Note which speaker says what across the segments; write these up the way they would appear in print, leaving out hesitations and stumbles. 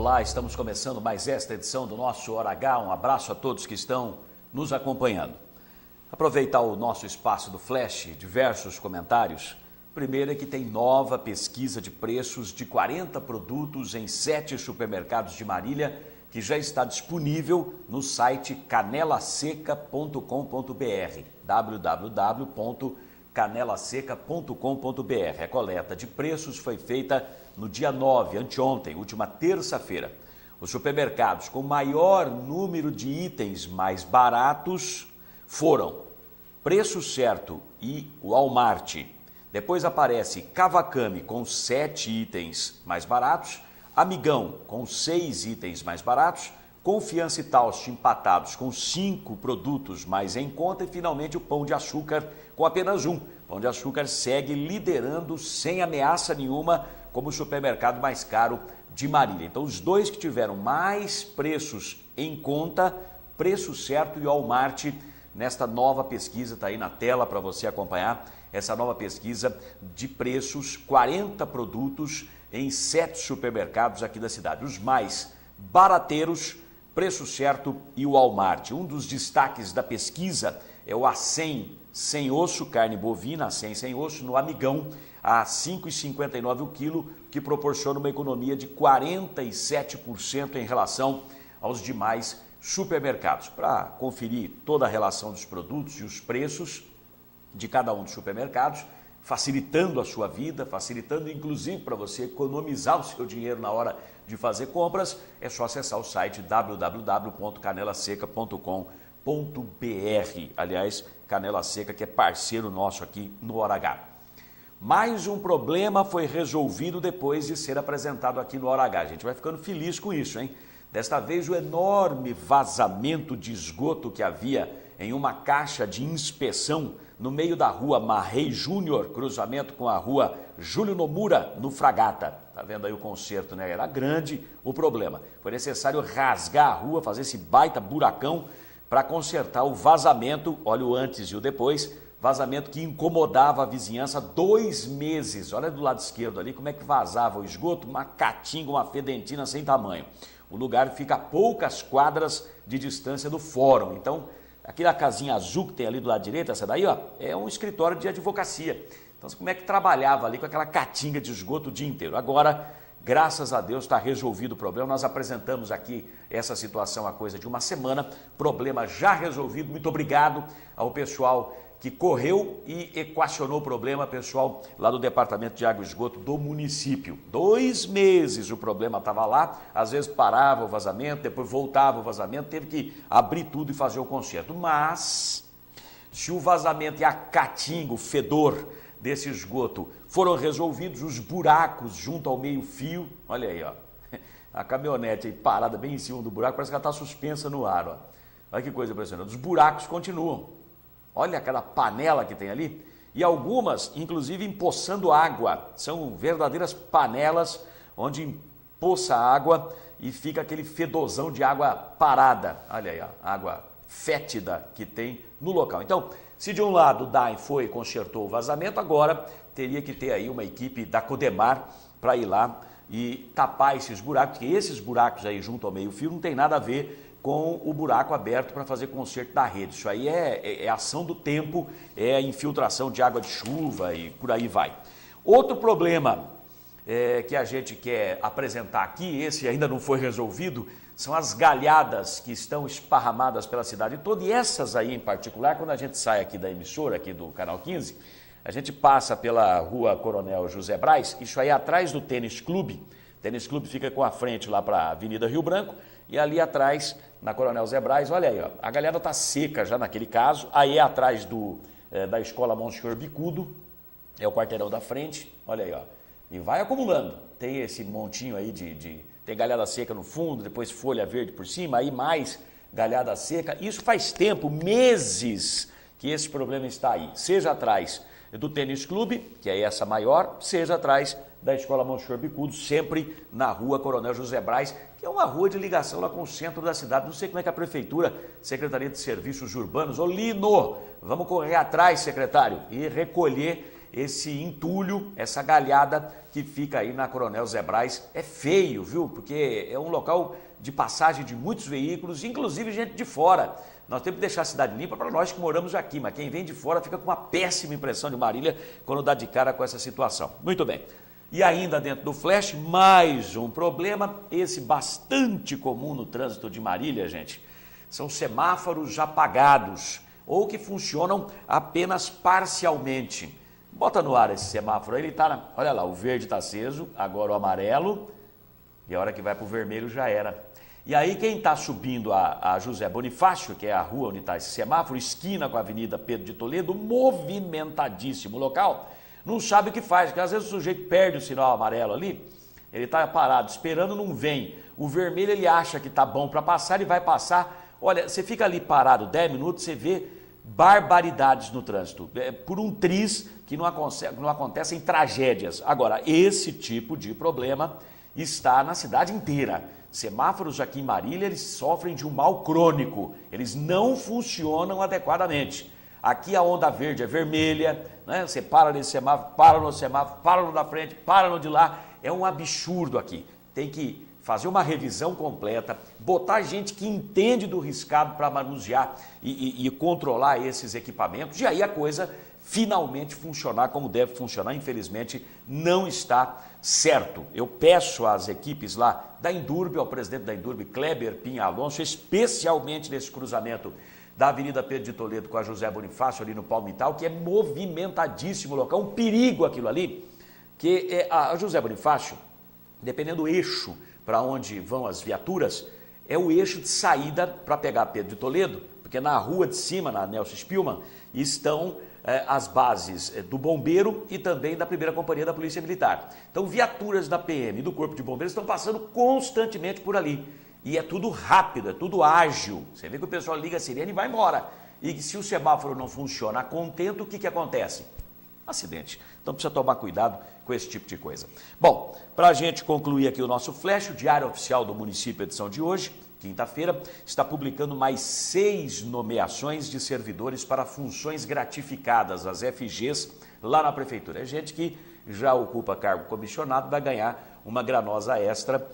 Speaker 1: Olá, estamos começando mais esta edição do nosso Hora H. Um abraço a todos que estão nos acompanhando. Aproveitar o nosso espaço do Flash, diversos comentários. Primeiro é que tem nova pesquisa de preços de 40 produtos em 7 supermercados de Marília, que já está disponível no site canelaseca.com.br, www.canelaseca.com.br. A coleta de preços foi feita no dia 9, anteontem, última terça-feira. Os supermercados com maior número de itens mais baratos foram Preço Certo e Walmart. Depois aparece Cavacame com 7 itens mais baratos, Amigão com 6 itens mais baratos, Confiança e Taust empatados com 5 produtos mais em conta e finalmente o Pão de Açúcar com apenas 1. Pão de Açúcar segue liderando sem ameaça nenhuma como o supermercado mais caro de Marília. Então os dois que tiveram mais preços em conta, Preço Certo e Walmart, nesta nova pesquisa, está aí na tela para você acompanhar, essa nova pesquisa de preços, 40 produtos em 7 supermercados aqui da cidade. Os mais barateiros, Preço Certo e o Walmart. Um dos destaques da pesquisa é o Acém sem osso, carne bovina, Acém sem osso, no Amigão, a R$ 5,59 o quilo, que proporciona uma economia de 47% em relação aos demais supermercados. Para conferir toda a relação dos produtos e os preços de cada um dos supermercados, facilitando a sua vida, facilitando inclusive para você economizar o seu dinheiro na hora de fazer compras, é só acessar o site www.canelaseca.com.br. Aliás, Canela Seca, que é parceiro nosso aqui no Hora H. Mais um problema foi resolvido depois de ser apresentado aqui no Hora H. A gente vai ficando feliz com isso, hein? Desta vez o enorme vazamento de esgoto que havia em uma caixa de inspeção no meio da rua Marrei Júnior, cruzamento com a rua Júlio Nomura, no Fragata. Tá vendo aí o conserto, né? Era grande o problema. Foi necessário rasgar a rua, fazer esse baita buracão para consertar o vazamento, olha o antes e o depois, vazamento que incomodava a vizinhança 2 meses. Olha do lado esquerdo ali como é que vazava o esgoto, uma caatinga, uma fedentina sem tamanho. O lugar fica a poucas quadras de distância do fórum. Então, aquela casinha azul que tem ali do lado direito, essa daí, ó, é um escritório de advocacia. Então, como é que trabalhava ali com aquela caatinga de esgoto o dia inteiro? Agora, graças a Deus, está resolvido o problema. Nós apresentamos aqui essa situação há coisa de uma semana. Problema já resolvido. Muito obrigado ao pessoal que correu e equacionou o problema, pessoal lá do Departamento de Água e Esgoto do município. 2 meses o problema estava lá, às vezes parava o vazamento, depois voltava o vazamento, teve que abrir tudo e fazer o conserto. Mas, se o vazamento e a caatinga, o fedor desse esgoto foram resolvidos, os buracos junto ao meio-fio, olha aí, ó, a caminhonete aí parada bem em cima do buraco, parece que ela está suspensa no ar, ó. Olha que coisa impressionante, os buracos continuam. Olha aquela panela que tem ali, e algumas, inclusive, empoçando água. São verdadeiras panelas onde empoça água e fica aquele fedozão de água parada. Olha aí, ó, água fétida que tem no local. Então, se de um lado o DAE foi e consertou o vazamento, agora teria que ter aí uma equipe da Codemar para ir lá e tapar esses buracos, porque esses buracos aí junto ao meio-fio não tem nada a ver com o buraco aberto para fazer conserto da rede. Isso aí é ação do tempo, é infiltração de água de chuva e por aí vai. Outro problema que a gente quer apresentar aqui, esse ainda não foi resolvido, são as galhadas que estão esparramadas pela cidade toda. E essas aí em particular, quando a gente sai aqui da emissora, aqui do Canal 15, a gente passa pela rua Coronel José Braz, isso aí atrás do Tênis Clube. O Tênis Clube fica com a frente lá para a Avenida Rio Branco, e ali atrás, na Coronel Zé Braz, olha aí, ó, a galhada está seca já naquele caso, aí é atrás da Escola Monsenhor Bicudo, é o quarteirão da frente, olha aí, ó, e vai acumulando, tem esse montinho aí tem galhada seca no fundo, depois folha verde por cima, aí mais galhada seca, isso faz tempo, meses, que esse problema está aí, seja atrás do Tênis Clube, que é essa maior, seja atrás da Escola Monsenhor Bicudo, sempre na rua Coronel José Braz, que é uma rua de ligação lá com o centro da cidade. Não sei como é que a Prefeitura, Secretaria de Serviços Urbanos, ô Lino, vamos correr atrás, secretário, e recolher esse entulho, essa galhada que fica aí na Coronel Zé Braz. É feio, viu? Porque é um local de passagem de muitos veículos, inclusive gente de fora. Nós temos que deixar a cidade limpa para nós que moramos aqui, mas quem vem de fora fica com uma péssima impressão de Marília quando dá de cara com essa situação. Muito bem. E ainda dentro do flash, mais um problema, esse bastante comum no trânsito de Marília, gente. São semáforos apagados ou que funcionam apenas parcialmente. Bota no ar esse semáforo, ele está, olha lá, o verde está aceso, agora o amarelo, e a hora que vai para o vermelho já era. E aí quem está subindo a José Bonifácio, que é a rua onde está esse semáforo, esquina com a Avenida Pedro de Toledo, movimentadíssimo local, não sabe o que faz, porque às vezes o sujeito perde o sinal amarelo ali, ele está parado, esperando, não vem. O vermelho ele acha que está bom para passar, ele vai passar. Olha, você fica ali parado 10 minutos, você vê barbaridades no trânsito, por um triz que não acontecem tragédias. Agora, esse tipo de problema está na cidade inteira. Semáforos aqui em Marília, eles sofrem de um mal crônico, eles não funcionam adequadamente. Aqui a onda verde é vermelha, né? Você para nesse semáforo, para no da frente, para no de lá, é um absurdo aqui. Tem que fazer uma revisão completa, botar gente que entende do riscado para manusear e controlar esses equipamentos, e aí a coisa finalmente funcionar como deve funcionar. Infelizmente não está certo. Eu peço às equipes lá da Indurb, ao presidente da Indurb, Kleber Pinha Alonso, especialmente nesse cruzamento da Avenida Pedro de Toledo com a José Bonifácio ali no Palmital, que é movimentadíssimo o local, um perigo aquilo ali, que a José Bonifácio, dependendo do eixo para onde vão as viaturas, é o eixo de saída para pegar Pedro de Toledo, porque na rua de cima, na Nelson Spillmann, estão as bases do Bombeiro e também da primeira companhia da Polícia Militar. Então, viaturas da PM e do Corpo de Bombeiros estão passando constantemente por ali. E é tudo rápido, é tudo ágil. Você vê que o pessoal liga a sirene e vai embora. E se o semáforo não funciona a contento, o que acontece? Acidente. Então precisa tomar cuidado com esse tipo de coisa. Bom, para a gente concluir aqui o nosso flash, o Diário Oficial do Município, edição de hoje, quinta-feira, está publicando mais 6 nomeações de servidores para funções gratificadas, as FGs, lá na Prefeitura. É gente que já ocupa cargo comissionado, vai ganhar uma granosa extra,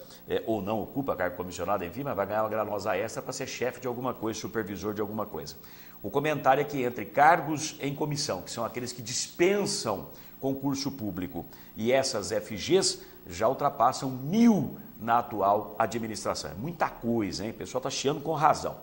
Speaker 1: ou não ocupa cargo comissionado, enfim, mas vai ganhar uma granosa extra para ser chefe de alguma coisa, supervisor de alguma coisa. O comentário é que entre cargos em comissão, que são aqueles que dispensam concurso público, e essas FGs já ultrapassam 1.000 na atual administração. É muita coisa, hein? O pessoal está chiando com razão.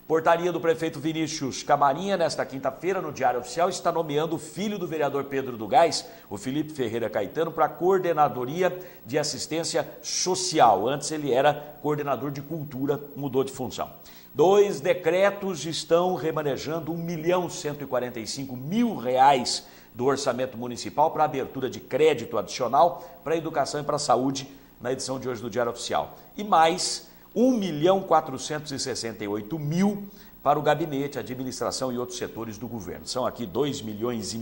Speaker 1: Portaria do prefeito Vinícius Camarinha, nesta quinta-feira, no Diário Oficial, está nomeando o filho do vereador Pedro do Gás, o Felipe Ferreira Caetano, para a Coordenadoria de Assistência Social. Antes ele era coordenador de cultura, mudou de função. 2 decretos estão remanejando R$1.145.000 do orçamento municipal para abertura de crédito adicional para a educação e para a saúde, na edição de hoje do Diário Oficial. E mais R$1.468.000 para o gabinete, administração e outros setores do governo. São aqui R$2,5 milhões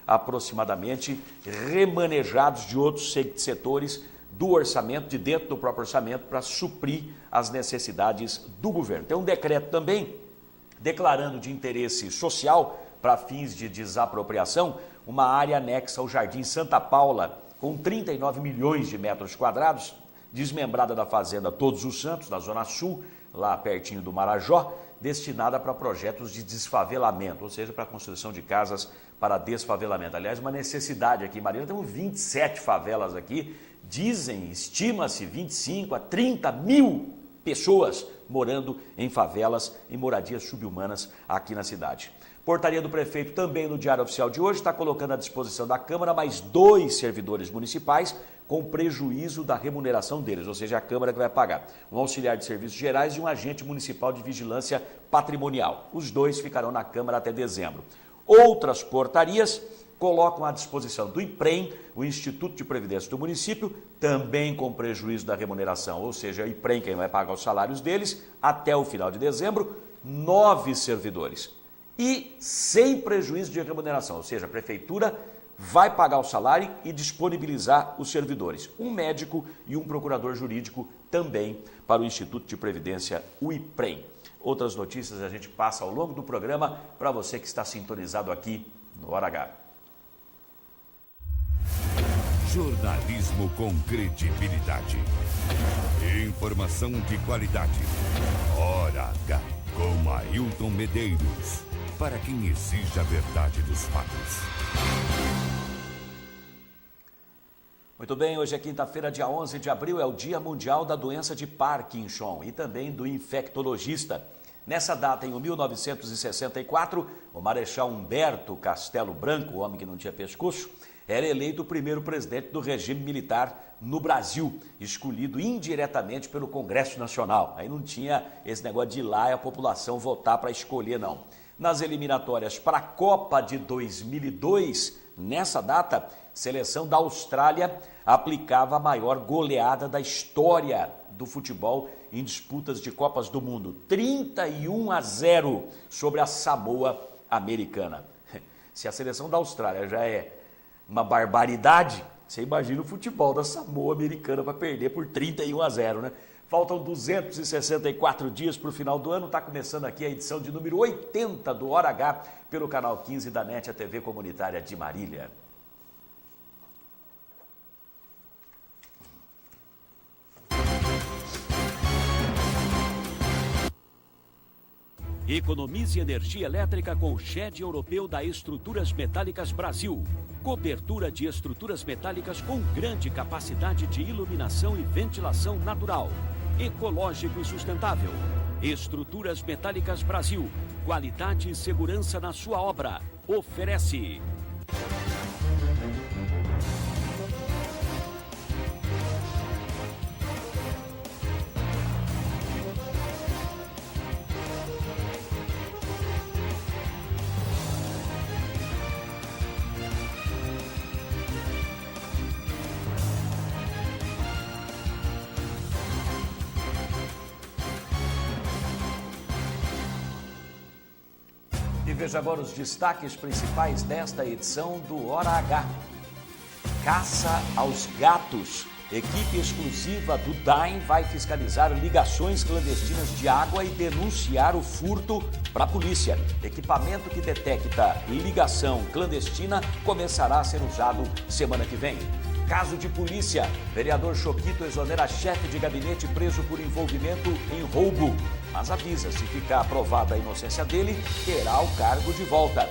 Speaker 1: aproximadamente remanejados de outros setores do orçamento, de dentro do próprio orçamento, para suprir as necessidades do governo. Tem um decreto também declarando de interesse social, para fins de desapropriação, uma área anexa ao Jardim Santa Paula, com 39 milhões de metros quadrados, desmembrada da Fazenda Todos os Santos, na Zona Sul, lá pertinho do Marajó, destinada para projetos de desfavelamento, ou seja, para a construção de casas para desfavelamento. Aliás, uma necessidade aqui em Marília, temos 27 favelas aqui, estima-se 25 a 30 mil pessoas morando em favelas, em moradias subhumanas aqui na cidade. Portaria do prefeito também no Diário Oficial de hoje está colocando à disposição da Câmara mais 2 servidores municipais com prejuízo da remuneração deles, ou seja, a Câmara que vai pagar. Um auxiliar de serviços gerais e um agente municipal de vigilância patrimonial. Os 2 ficarão na Câmara até dezembro. Outras portarias colocam à disposição do IPREM, o Instituto de Previdência do município, também com prejuízo da remuneração, ou seja, o IPREM quem vai pagar os salários deles, até o final de dezembro, 9 servidores. E sem prejuízo de remuneração, ou seja, a prefeitura vai pagar o salário e disponibilizar os servidores. Um médico e um procurador jurídico também para o Instituto de Previdência, o IPREM. Outras notícias a gente passa ao longo do programa para você que está sintonizado aqui no Hora H.
Speaker 2: Jornalismo com credibilidade. Informação de qualidade. Hora H, com Ailton Medeiros. Para quem exige a verdade dos fatos.
Speaker 1: Muito bem, hoje é quinta-feira, dia 11 de abril, é o Dia Mundial da Doença de Parkinson e também do infectologista. Nessa data, em 1964, o Marechal Humberto Castelo Branco, o homem que não tinha pescoço, era eleito o primeiro presidente do regime militar no Brasil, escolhido indiretamente pelo Congresso Nacional. Aí não tinha esse negócio de ir lá e a população votar para escolher, não. Nas eliminatórias para a Copa de 2002, nessa data, a seleção da Austrália aplicava a maior goleada da história do futebol em disputas de Copas do Mundo, 31-0 sobre a Samoa americana. Se a seleção da Austrália já é uma barbaridade, você imagina o futebol da Samoa americana para perder por 31-0, né? Faltam 264 dias para o final do ano, está começando aqui a edição de número 80 do Hora H, pelo canal 15 da NET, a TV comunitária de Marília.
Speaker 3: Economize energia elétrica com o SHED europeu da Estruturas Metálicas Brasil. Cobertura de estruturas metálicas com grande capacidade de iluminação e ventilação natural. Ecológico e sustentável. Estruturas Metálicas Brasil. Qualidade e segurança na sua obra. Oferece.
Speaker 1: E veja agora os destaques principais desta edição do Hora H. Caça aos gatos. Equipe exclusiva do DAEM vai fiscalizar ligações clandestinas de água e denunciar o furto para a polícia. Equipamento que detecta ligação clandestina começará a ser usado semana que vem. Caso de polícia, vereador Choquito exonera chefe de gabinete preso por envolvimento em roubo. Mas avisa, se ficar aprovada a inocência dele, terá o cargo de volta.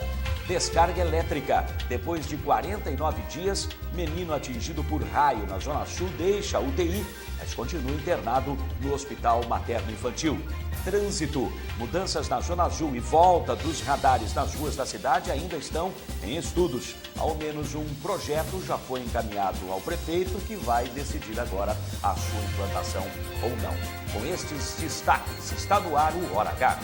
Speaker 1: Descarga elétrica. Depois de 49 dias, menino atingido por raio na Zona Sul deixa a UTI, mas continua internado no Hospital Materno Infantil. Trânsito. Mudanças na Zona Azul e volta dos radares nas ruas da cidade ainda estão em estudos. Ao menos um projeto já foi encaminhado ao prefeito, que vai decidir agora a sua implantação ou não. Com estes destaques, está no ar o Hora H.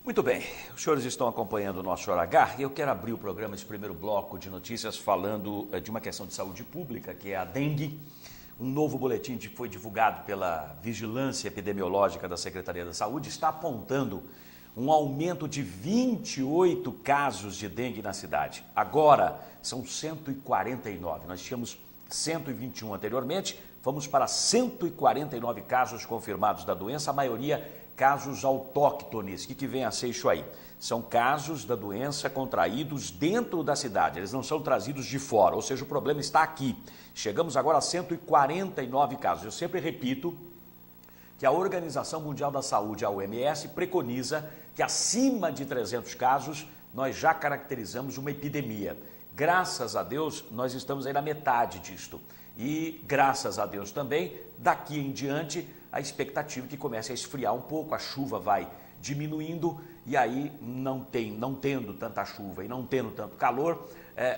Speaker 1: Muito bem, os senhores estão acompanhando o nosso Hora H e eu quero abrir o programa, esse primeiro bloco de notícias, falando de uma questão de saúde pública, que é a dengue. Um novo boletim que foi divulgado pela Vigilância Epidemiológica da Secretaria da Saúde está apontando um aumento de 28 casos de dengue na cidade. Agora são 149, nós tínhamos 121 anteriormente, vamos para 149 casos confirmados da doença, a maioria casos autóctones. O que vem a ser isso aí? São casos da doença contraídos dentro da cidade, eles não são trazidos de fora, ou seja, o problema está aqui. Chegamos agora a 149 casos. Eu sempre repito que a Organização Mundial da Saúde, a OMS, preconiza que acima de 300 casos nós já caracterizamos uma epidemia. Graças a Deus, nós estamos aí na metade disto. E graças a Deus também, daqui em diante, a expectativa é que comece a esfriar um pouco, a chuva vai diminuindo e aí não tendo tanta chuva e não tendo tanto calor,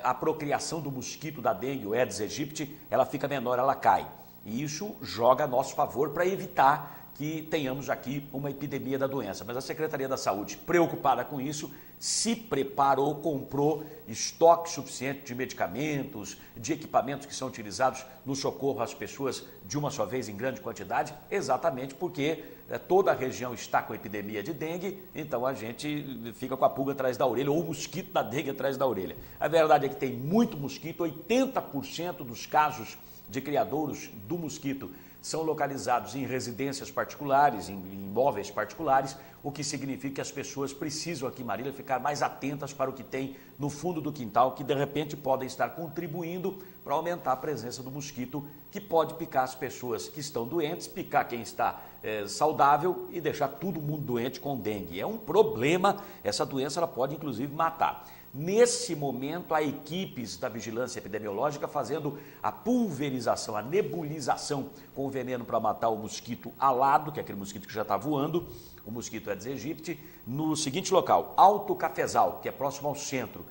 Speaker 1: a procriação do mosquito da dengue, o Aedes aegypti, ela fica menor, ela cai. E isso joga a nosso favor para evitar que tenhamos aqui uma epidemia da doença. Mas a Secretaria da Saúde, preocupada com isso, se preparou, comprou estoque suficiente de medicamentos, de equipamentos que são utilizados no socorro às pessoas de uma só vez em grande quantidade, exatamente porque toda a região está com epidemia de dengue, então a gente fica com a pulga atrás da orelha, ou o mosquito da dengue atrás da orelha. A verdade é que tem muito mosquito, 80% dos casos de criadouros do mosquito são localizados em residências particulares, em imóveis particulares, o que significa que as pessoas precisam aqui em Marília ficar mais atentas para o que tem no fundo do quintal, que de repente podem estar contribuindo para aumentar a presença do mosquito, que pode picar as pessoas que estão doentes, picar quem está saudável e deixar todo mundo doente com dengue. É um problema, essa doença ela pode inclusive matar. Nesse momento, há equipes da vigilância epidemiológica fazendo a pulverização, a nebulização com o veneno para matar o mosquito alado, que é aquele mosquito que já está voando, o mosquito Aedes aegypti, no seguinte local, Alto Cafezal, que é próximo ao centro.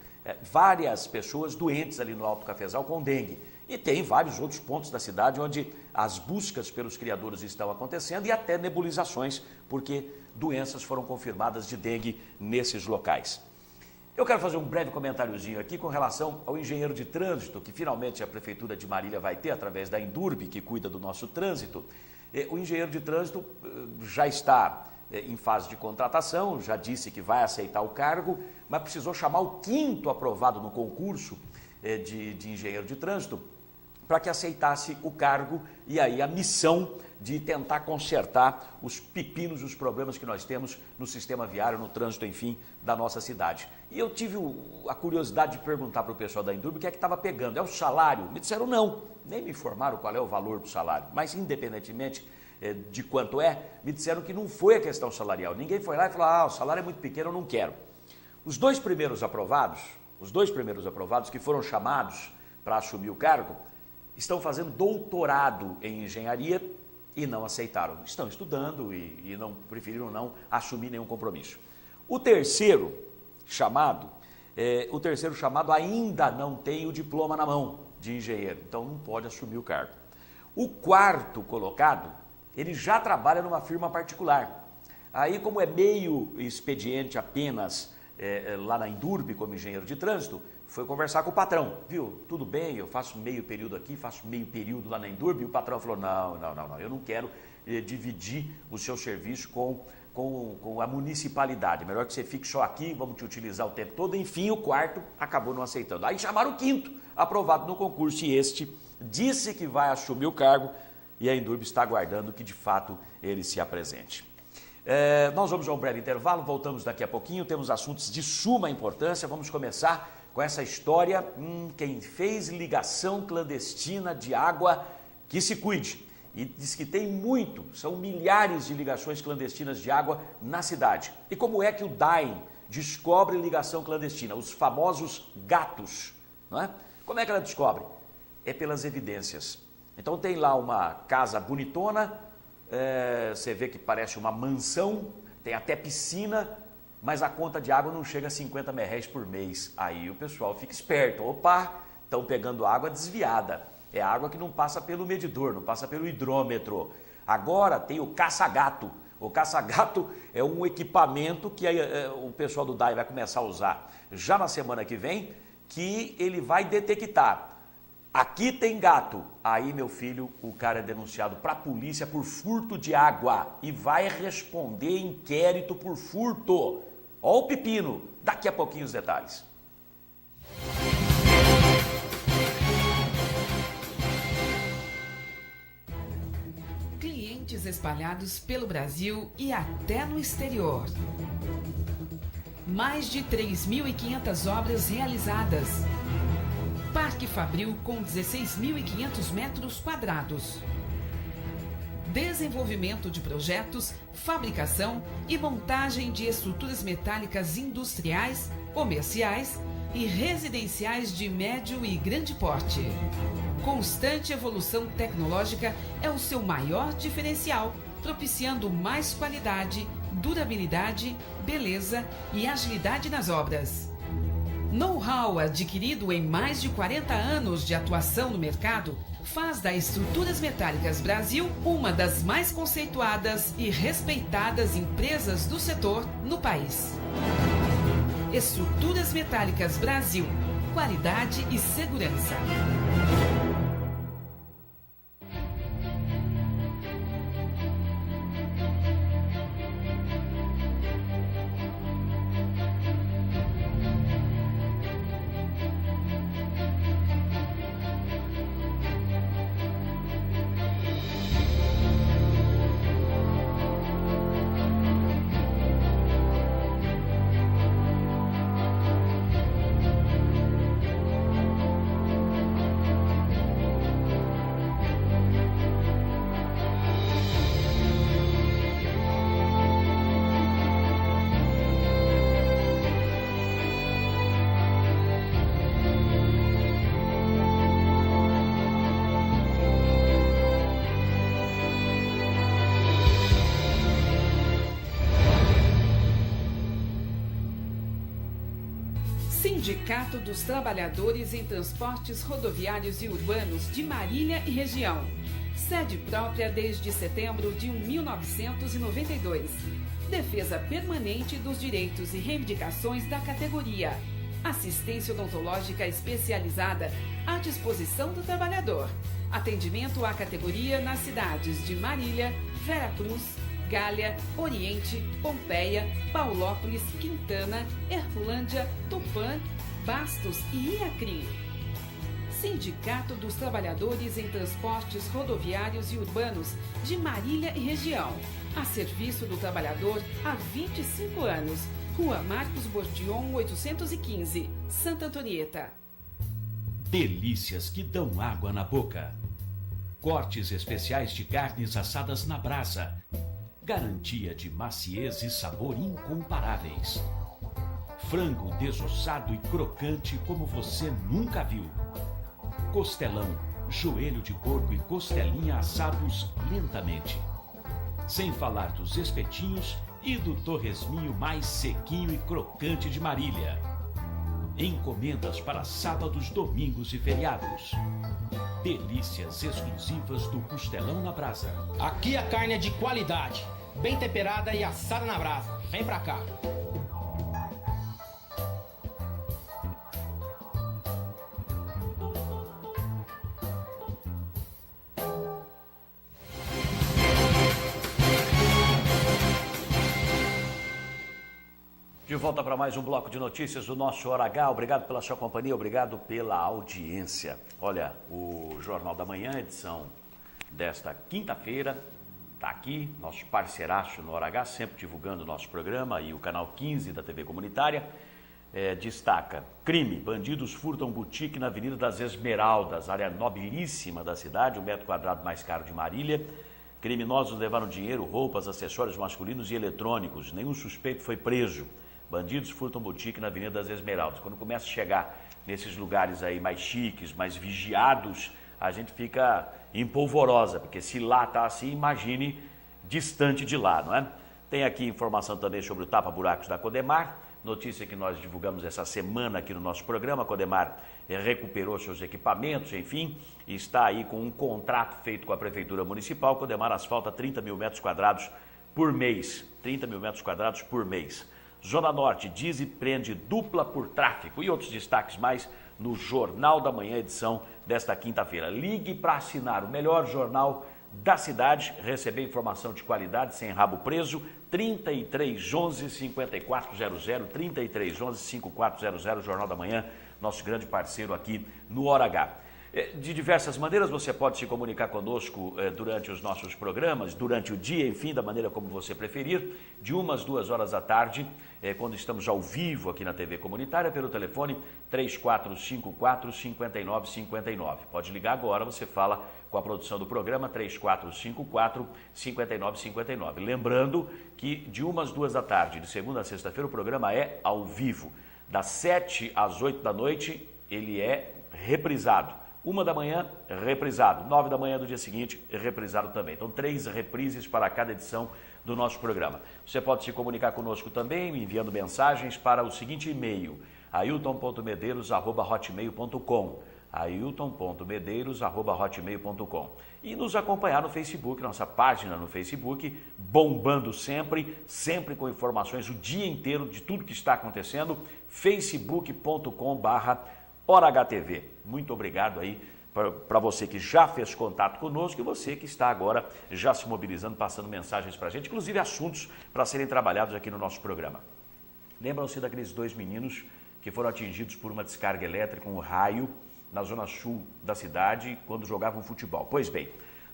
Speaker 1: Várias pessoas doentes ali no Alto Cafezal com dengue. E tem vários outros pontos da cidade onde as buscas pelos criadouros estão acontecendo e até nebulizações, porque doenças foram confirmadas de dengue nesses locais. Eu quero fazer um breve comentáriozinho aqui com relação ao engenheiro de trânsito, que finalmente a Prefeitura de Marília vai ter, através da Indurb, que cuida do nosso trânsito. O engenheiro de trânsito já está em fase de contratação, já disse que vai aceitar o cargo, mas precisou chamar o 5º aprovado no concurso de engenheiro de trânsito para que aceitasse o cargo e aí a missão de tentar consertar os pepinos, os problemas que nós temos no sistema viário, no trânsito, enfim, da nossa cidade. E eu tive a curiosidade de perguntar para o pessoal da Indurb o que é que estava pegando. É o salário? Me disseram não, nem me informaram qual é o valor do salário, mas independentemente de quanto é, me disseram que não foi a questão salarial. Ninguém foi lá e falou, o salário é muito pequeno, eu não quero. Os dois primeiros aprovados que foram chamados para assumir o cargo, estão fazendo doutorado em engenharia e não aceitaram. Estão estudando e não preferiram não assumir nenhum compromisso. O terceiro chamado ainda não tem o diploma na mão de engenheiro, então não pode assumir o cargo. O 4º colocado, ele já trabalha numa firma particular. Aí, como é meio expediente apenas lá na Indurb como engenheiro de trânsito, foi conversar com o patrão, viu, tudo bem, eu faço meio período aqui, faço meio período lá na Indurb, e o patrão falou, não, eu não quero dividir o seu serviço com a municipalidade, melhor que você fique só aqui, vamos te utilizar o tempo todo. Enfim, o 4º acabou não aceitando. Aí chamaram o 5º, aprovado no concurso, e este disse que vai assumir o cargo, e a Indurb está aguardando que de fato ele se apresente. Nós vamos a um breve intervalo, voltamos daqui a pouquinho, temos assuntos de suma importância, vamos começar com essa história, quem fez ligação clandestina de água, que se cuide. E diz que tem são milhares de ligações clandestinas de água na cidade. E como é que o DAEM descobre ligação clandestina? Os famosos gatos, não é? Como é que ela descobre? É pelas evidências. Então tem lá uma casa bonitona, você vê que parece uma mansão, tem até piscina, mas a conta de água não chega a 50 merréis por mês. Aí o pessoal fica esperto. Opa, estão pegando água desviada. É água que não passa pelo medidor, não passa pelo hidrômetro. Agora tem o caça-gato. O caça-gato é um equipamento que o pessoal do DAE vai começar a usar já na semana que vem, que ele vai detectar. Aqui tem gato. Aí, meu filho, o cara é denunciado para a polícia por furto de água e vai responder inquérito por furto. Ó o pepino, daqui a pouquinho os detalhes.
Speaker 4: Clientes espalhados pelo Brasil e até no exterior. Mais de 3.500 obras realizadas. Parque Fabril com 16.500 metros quadrados. Desenvolvimento de projetos, fabricação e montagem de estruturas metálicas industriais, comerciais e residenciais de médio e grande porte. Constante evolução tecnológica é o seu maior diferencial, propiciando mais qualidade, durabilidade, beleza e agilidade nas obras. Know-how adquirido em mais de 40 anos de atuação no mercado faz da Estruturas Metálicas Brasil uma das mais conceituadas e respeitadas empresas do setor no país. Estruturas Metálicas Brasil. Qualidade e segurança. Sindicato dos Trabalhadores em Transportes Rodoviários e Urbanos de Marília e Região. Sede própria desde setembro de 1992. Defesa permanente dos direitos e reivindicações da categoria. Assistência odontológica especializada à disposição do trabalhador. Atendimento à categoria nas cidades de Marília, Veracruz, Gália, Oriente, Pompeia, Paulópolis, Quintana, Herculândia, Tupã, Bastos e Iacrim. Sindicato dos Trabalhadores em Transportes Rodoviários e Urbanos de Marília e Região. A serviço do trabalhador há 25 anos. Rua Marcos Bordion, 815, Santa Antonieta.
Speaker 3: Delícias que dão água na boca. Cortes especiais de carnes assadas na brasa. Garantia de maciez e sabor incomparáveis. Frango desossado e crocante como você nunca viu. Costelão, joelho de porco e costelinha assados lentamente. Sem falar dos espetinhos e do torresminho mais sequinho e crocante de Marília. Encomendas para sábados, domingos e feriados. Delícias exclusivas do Costelão na Brasa.
Speaker 5: Aqui a carne é de qualidade, bem temperada e assada na brasa. Vem pra cá.
Speaker 1: De volta para mais um bloco de notícias do nosso Hora H. Obrigado pela sua companhia, obrigado pela audiência. Olha, o Jornal da Manhã, edição desta quinta-feira, está aqui, nosso parceiraço no Hora H, sempre divulgando o nosso programa, e o canal 15 da TV Comunitária destaca: crime, bandidos furtam boutique na Avenida das Esmeraldas, área nobilíssima da cidade, o metro quadrado mais caro de Marília. Criminosos levaram dinheiro, roupas, acessórios masculinos e eletrônicos. Nenhum suspeito foi preso. Bandidos furtam boutique na Avenida das Esmeraldas. Quando começa a chegar nesses lugares aí mais chiques, mais vigiados, a gente fica empolvorosa, porque se lá está assim, imagine distante de lá, não é? Tem aqui informação também sobre o tapa-buracos da Codemar, notícia que nós divulgamos essa semana aqui no nosso programa. A Codemar recuperou seus equipamentos, enfim, e está aí com um contrato feito com a Prefeitura Municipal. Codemar asfalta 30 mil metros quadrados por mês, 30 mil metros quadrados por mês. Zona Norte, diz e prende dupla por tráfico, e outros destaques mais no Jornal da Manhã, edição desta quinta-feira. Ligue para assinar o melhor jornal da cidade, receber informação de qualidade sem rabo preso, 3311 5400, 3311 5400, Jornal da Manhã, nosso grande parceiro aqui no Hora H. De diversas maneiras você pode se comunicar conosco durante os nossos programas, durante o dia, enfim, da maneira como você preferir, de 1 às 2 horas da tarde, quando estamos ao vivo aqui na TV Comunitária, pelo telefone 3454-5959. Pode ligar agora, você fala com a produção do programa 3454-5959. Lembrando que de 1 às 2 da tarde, de segunda a sexta-feira, o programa é ao vivo. Das 7 às 8 da noite, ele é reprisado. 1 da manhã, reprisado. 9 da manhã do dia seguinte, reprisado também. Então, 3 reprises para cada edição do nosso programa. Você pode se comunicar conosco também, enviando mensagens para o seguinte e-mail: ailton.medeiros@hotmail.com, ailton.medeiros@hotmail.com. E nos acompanhar no Facebook, nossa página no Facebook, bombando sempre com informações o dia inteiro de tudo que está acontecendo, facebook.com/HoraHTV. Muito obrigado aí para você que já fez contato conosco e você que está agora já se mobilizando, passando mensagens para a gente, inclusive assuntos para serem trabalhados aqui no nosso programa. Lembram-se daqueles 2 meninos que foram atingidos por uma descarga elétrica, um raio, na zona sul da cidade, quando jogavam futebol? Pois bem,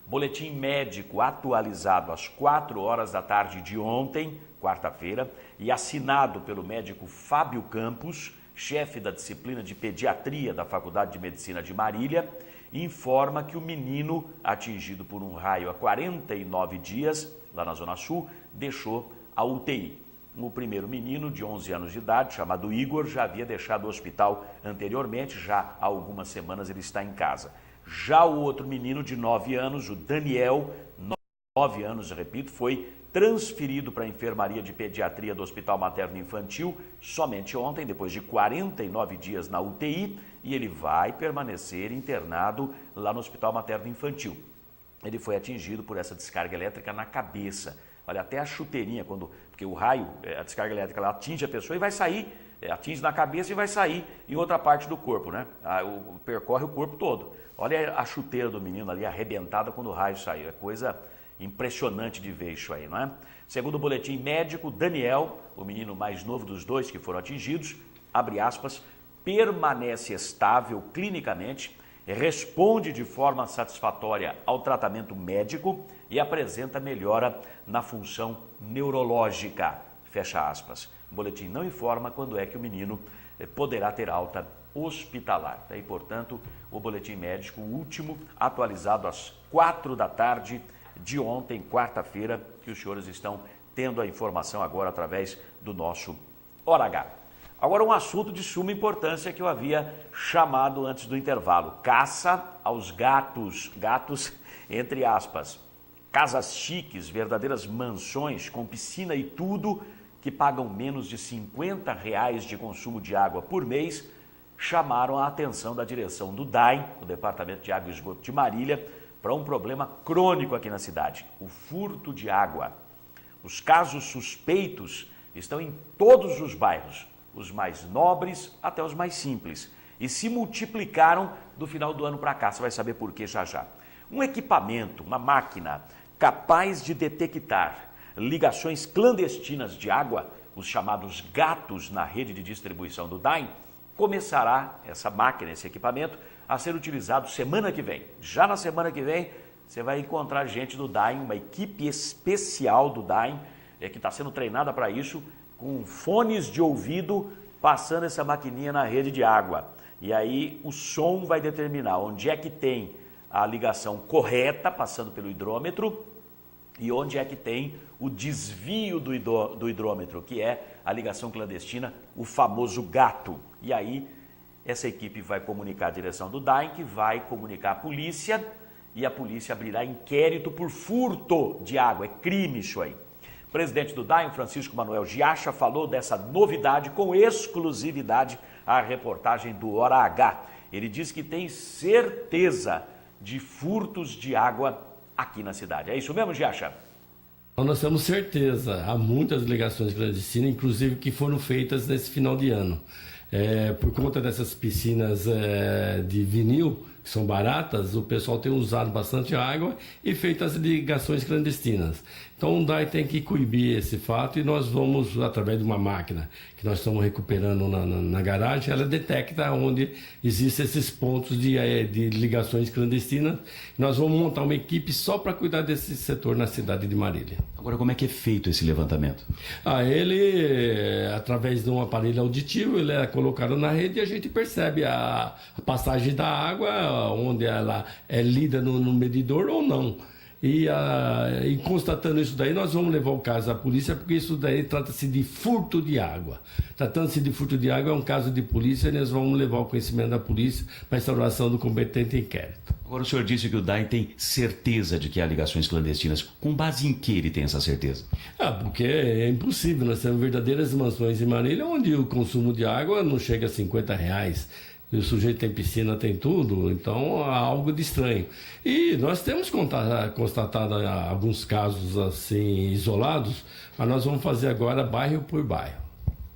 Speaker 1: boletim médico atualizado às 4 horas da tarde de ontem, quarta-feira, e assinado pelo médico Fábio Campos, chefe da disciplina de pediatria da Faculdade de Medicina de Marília, informa que o menino atingido por um raio há 49 dias, lá na zona sul, deixou a UTI. O primeiro menino, de 11 anos de idade, chamado Igor, já havia deixado o hospital anteriormente, já há algumas semanas ele está em casa. Já o outro menino, de 9 anos, o Daniel, 9 anos, repito, foi transferido para a enfermaria de pediatria do Hospital Materno Infantil somente ontem, depois de 49 dias na UTI, e ele vai permanecer internado lá no Hospital Materno Infantil. Ele foi atingido por essa descarga elétrica na cabeça. Olha, até a chuteirinha, porque o raio, a descarga elétrica, ela atinge a pessoa e vai sair, atinge na cabeça e vai sair em outra parte do corpo, né? Percorre o corpo todo. Olha a chuteira do menino ali arrebentada quando o raio saiu. É coisa impressionante de ver isso aí, não é? Segundo o boletim médico, Daniel, o menino mais novo dos 2 que foram atingidos, abre aspas, permanece estável clinicamente, responde de forma satisfatória ao tratamento médico e apresenta melhora na função neurológica, fecha aspas. O boletim não informa quando é que o menino poderá ter alta hospitalar. Daí, portanto, o boletim médico último, atualizado às 4 da tarde de ontem, quarta-feira, que os senhores estão tendo a informação agora através do nosso Hora H. Agora, um assunto de suma importância que eu havia chamado antes do intervalo. Caça aos gatos, entre aspas. Casas chiques, verdadeiras mansões com piscina e tudo, que pagam menos de R$50 de consumo de água por mês, chamaram a atenção da direção do DAEM, do Departamento de Água e Esgoto de Marília, para um problema crônico aqui na cidade, o furto de água. Os casos suspeitos estão em todos os bairros, os mais nobres até os mais simples, e se multiplicaram do final do ano para cá. Você vai saber por que já já. Um equipamento, uma máquina capaz de detectar ligações clandestinas de água, os chamados gatos na rede de distribuição do DAEM, começará essa máquina, esse equipamento, a ser utilizado semana que vem. Já na semana que vem, você vai encontrar gente do DAEM, uma equipe especial do DAEM, que está sendo treinada para isso, com fones de ouvido, passando essa maquininha na rede de água. E aí o som vai determinar onde é que tem a ligação correta, passando pelo hidrômetro, e onde é que tem o desvio do hidrômetro, que é a ligação clandestina, o famoso gato. E aí essa equipe vai comunicar a direção do DAEM, que vai comunicar a polícia, e a polícia abrirá inquérito por furto de água. É crime isso aí. O presidente do DAEM, Francisco Manuel Giacha, falou dessa novidade com exclusividade à reportagem do Hora H. Ele diz que tem certeza de furtos de água aqui na cidade. É isso mesmo, Giacha?
Speaker 6: Nós temos certeza. Há muitas ligações clandestinas, inclusive que foram feitas nesse final de ano. Por conta dessas piscinas de vinil, que são baratas, o pessoal tem usado bastante água e feito as ligações clandestinas. Então o DAEM tem que coibir esse fato e nós vamos, através de uma máquina que nós estamos recuperando na garagem, ela detecta onde existem esses pontos de ligações clandestinas. Nós vamos montar uma equipe só para cuidar desse setor na cidade de Marília.
Speaker 7: Agora, como é que é feito esse levantamento?
Speaker 6: Ele, através de um aparelho auditivo, ele é colocado na rede e a gente percebe a passagem da água, onde ela é lida no medidor ou não. E constatando isso daí, nós vamos levar o caso à polícia, porque isso daí trata-se de furto de água. Tratando-se de furto de água, é um caso de polícia e nós vamos levar o conhecimento da polícia para a instauração do competente inquérito.
Speaker 7: Agora, o senhor disse que o DAEM tem certeza de que há ligações clandestinas. Com base em que ele tem essa certeza?
Speaker 6: Porque é impossível. Nós temos verdadeiras mansões em Marília onde o consumo de água não chega a R$50. E o sujeito tem piscina, tem tudo, então há algo de estranho. E nós temos constatado alguns casos assim isolados, mas nós vamos fazer agora bairro por bairro.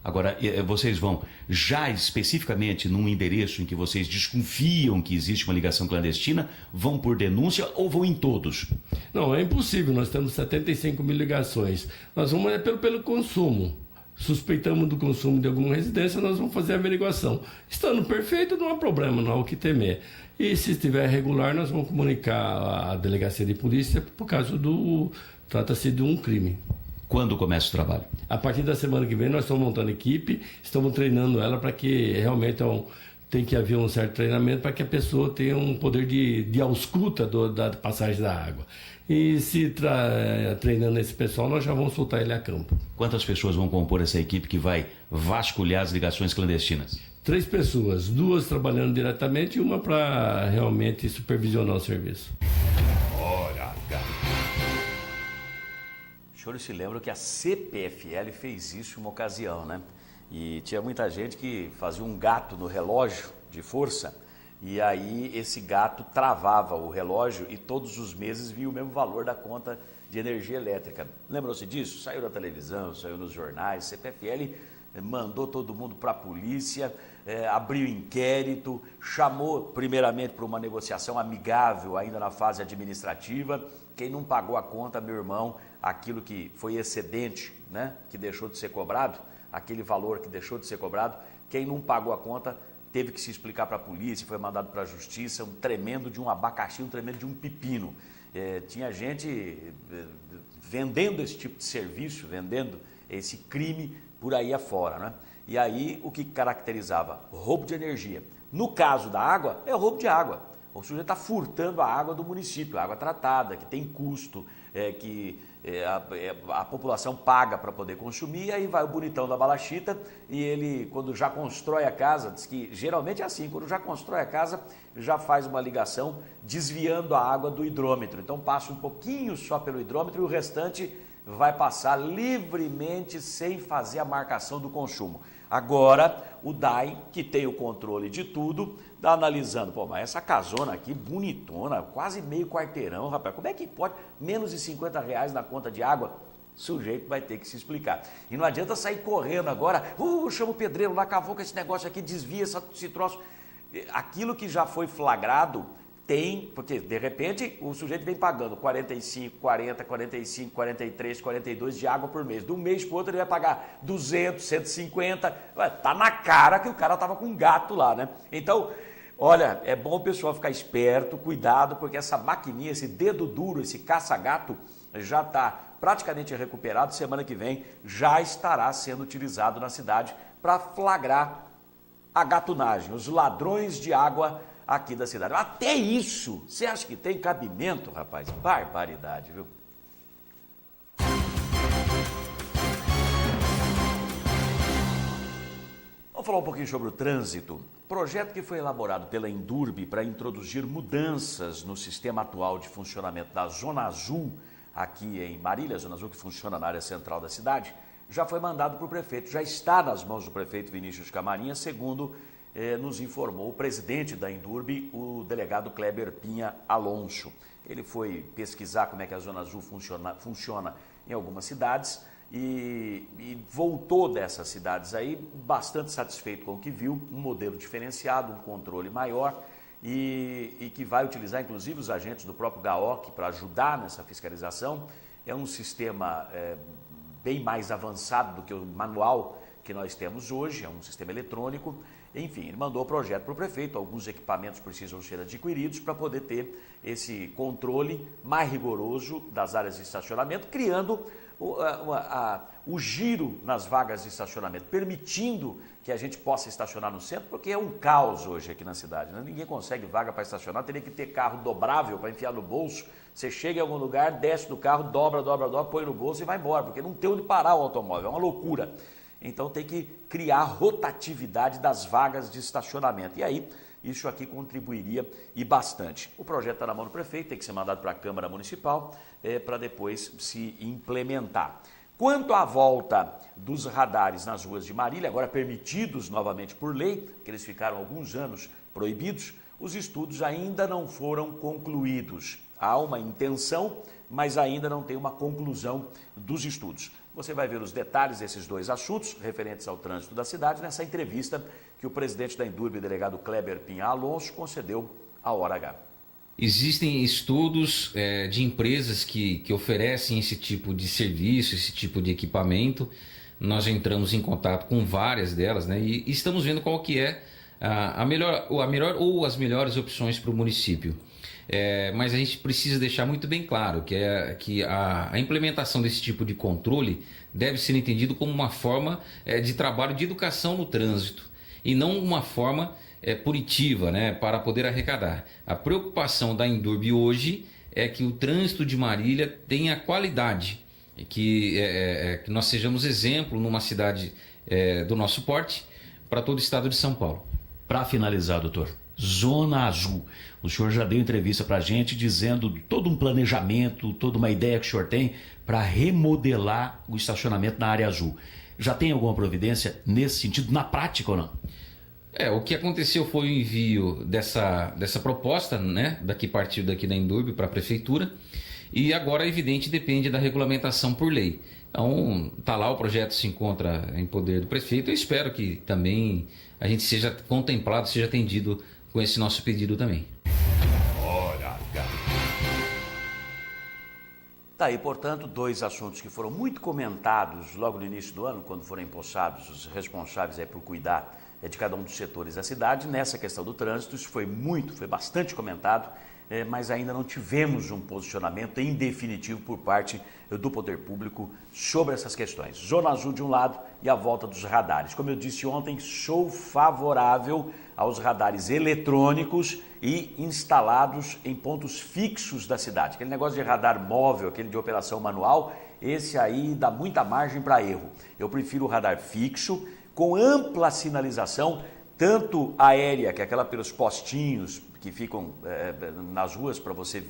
Speaker 7: Agora, vocês vão já especificamente num endereço em que vocês desconfiam que existe uma ligação clandestina, vão por denúncia ou vão em todos?
Speaker 6: Não, é impossível, nós temos 75 mil ligações. Nós vamos pelo consumo. Suspeitamos do consumo de alguma residência, nós vamos fazer a averiguação. Estando perfeito, não há problema, não há o que temer. E se estiver regular, nós vamos comunicar à delegacia de polícia, por causa trata-se de um crime.
Speaker 7: Quando começa o trabalho?
Speaker 6: A partir da semana que vem, nós estamos montando equipe, estamos treinando ela para que realmente tem que haver um certo treinamento para que a pessoa tenha um poder de ausculta da passagem da água. E se treinando esse pessoal, nós já vamos soltar ele a campo.
Speaker 7: Quantas pessoas vão compor essa equipe que vai vasculhar as ligações clandestinas?
Speaker 6: 3 pessoas, 2 trabalhando diretamente e uma para realmente supervisionar o serviço.
Speaker 2: Hora H.
Speaker 1: Os senhores se lembram que a CPFL fez isso em uma ocasião, né? E tinha muita gente que fazia um gato no relógio de força e aí esse gato travava o relógio e todos os meses via o mesmo valor da conta de energia elétrica. Lembram-se disso? Saiu na televisão, saiu nos jornais, CPFL mandou todo mundo para a polícia, abriu inquérito, chamou primeiramente para uma negociação amigável ainda na fase administrativa. Quem não pagou a conta, meu irmão, aquilo que foi excedente, né, que deixou de ser cobrado, aquele valor que deixou de ser cobrado, quem não pagou a conta teve que se explicar para a polícia, foi mandado para a justiça, um tremendo de um abacaxi, um tremendo de um pepino. Tinha gente vendendo esse tipo de serviço, vendendo esse crime por aí afora, né? E aí o que caracterizava? Roubo de energia. No caso da água, é roubo de água. O sujeito está furtando a água do município, a água tratada, que tem custo, que a população paga para poder consumir, e aí vai o bonitão da balachita e ele, quando já constrói a casa, diz que geralmente é assim, quando já constrói a casa, já faz uma ligação desviando a água do hidrômetro. Então passa um pouquinho só pelo hidrômetro e o restante vai passar livremente sem fazer a marcação do consumo. Agora, o DAI, que tem o controle de tudo, está analisando, pô, mas essa casona aqui, bonitona, quase meio quarteirão, rapaz, como é que pode menos de R$50 na conta de água? O sujeito vai ter que se explicar. E não adianta sair correndo agora, chama o pedreiro lá, cavou com esse negócio aqui, desvia esse troço. Aquilo que já foi flagrado tem, porque de repente o sujeito vem pagando 45, 40, 45, 43, 42 de água por mês. De um mês para o outro ele vai pagar 200, 150. Tá na cara que o cara estava com um gato lá, né? Então, olha, é bom o pessoal ficar esperto, cuidado, porque essa maquininha, esse dedo duro, esse caça-gato já está praticamente recuperado. Semana que vem já estará sendo utilizado na cidade para flagrar a gatunagem, os ladrões de água aqui da cidade. Até isso, você acha que tem cabimento, rapaz? Barbaridade, viu? Vamos falar um pouquinho sobre o trânsito. Projeto que foi elaborado pela Endurbe para introduzir mudanças no sistema atual de funcionamento da Zona Azul, aqui em Marília, Zona Azul que funciona na área central da cidade, já foi mandado para o prefeito, já está nas mãos do prefeito Vinícius Camarinha, segundo nos informou o presidente da Endurbe, o delegado Kleber Pinha Alonso. Ele foi pesquisar como é que a Zona Azul funciona em algumas cidades e voltou dessas cidades aí bastante satisfeito com o que viu, um modelo diferenciado, um controle maior e que vai utilizar inclusive os agentes do próprio GAOC para ajudar nessa fiscalização. É um sistema bem mais avançado do que o manual que nós temos hoje, é um sistema eletrônico. Enfim, ele mandou o projeto para o prefeito, alguns equipamentos precisam ser adquiridos para poder ter esse controle mais rigoroso das áreas de estacionamento, criando o giro nas vagas de estacionamento, permitindo que a gente possa estacionar no centro, porque é um caos hoje aqui na cidade, né? Ninguém consegue vaga para estacionar, teria que ter carro dobrável para enfiar no bolso. Você chega em algum lugar, desce do carro, dobra, põe no bolso e vai embora, porque não tem onde parar o automóvel, é uma loucura. Então tem que criar rotatividade das vagas de estacionamento. E aí, isso aqui contribuiria e bastante. O projeto está na mão do prefeito, tem que ser mandado para a Câmara Municipal para depois se implementar. Quanto à volta dos radares nas ruas de Marília, agora permitidos novamente por lei, que eles ficaram alguns anos proibidos, os estudos ainda não foram concluídos. Há uma intenção, mas ainda não tem uma conclusão dos estudos. Você vai ver os detalhes desses dois assuntos referentes ao trânsito da cidade nessa entrevista que o presidente da Endurbe, o delegado Kleber Pinha Alonso, concedeu à Hora H.
Speaker 8: Existem estudos de empresas que oferecem esse tipo de serviço, esse tipo de equipamento. Nós já entramos em contato com várias delas, né? E estamos vendo qual que é a melhor ou as melhores opções para o município. Mas a gente precisa deixar muito bem claro que a implementação desse tipo de controle deve ser entendido como uma forma de trabalho de educação no trânsito e não uma forma punitiva, né, para poder arrecadar. A preocupação da Endurbe hoje é que o trânsito de Marília tenha qualidade, que nós sejamos exemplo numa cidade do nosso porte para todo o estado de São Paulo.
Speaker 7: Para finalizar, doutor, Zona Azul. O senhor já deu entrevista para a gente dizendo todo um planejamento, toda uma ideia que o senhor tem para remodelar o estacionamento na área azul. Já tem alguma providência nesse sentido, na prática ou não?
Speaker 8: O que aconteceu foi o envio dessa proposta, né, partiu daqui da Endurbe para a prefeitura, e agora, é evidente, depende da regulamentação por lei. Então, tá lá, o projeto se encontra em poder do prefeito. Eu espero que também a gente seja contemplado, seja atendido com esse nosso pedido também.
Speaker 2: Hora H.
Speaker 1: Tá aí, portanto, dois assuntos que foram muito comentados logo no início do ano, quando foram empossados os responsáveis por cuidar de cada um dos setores da cidade. Nessa questão do trânsito, isso foi bastante comentado, mas ainda não tivemos um posicionamento em definitivo por parte do poder público sobre essas questões. Zona Azul de um lado e a volta dos radares. Como eu disse ontem, sou favorável aos radares eletrônicos e instalados em pontos fixos da cidade. Aquele negócio de radar móvel, aquele de operação manual, esse aí dá muita margem para erro. Eu prefiro o radar fixo, com ampla sinalização, tanto aérea, que é aquela pelos postinhos que ficam nas ruas para você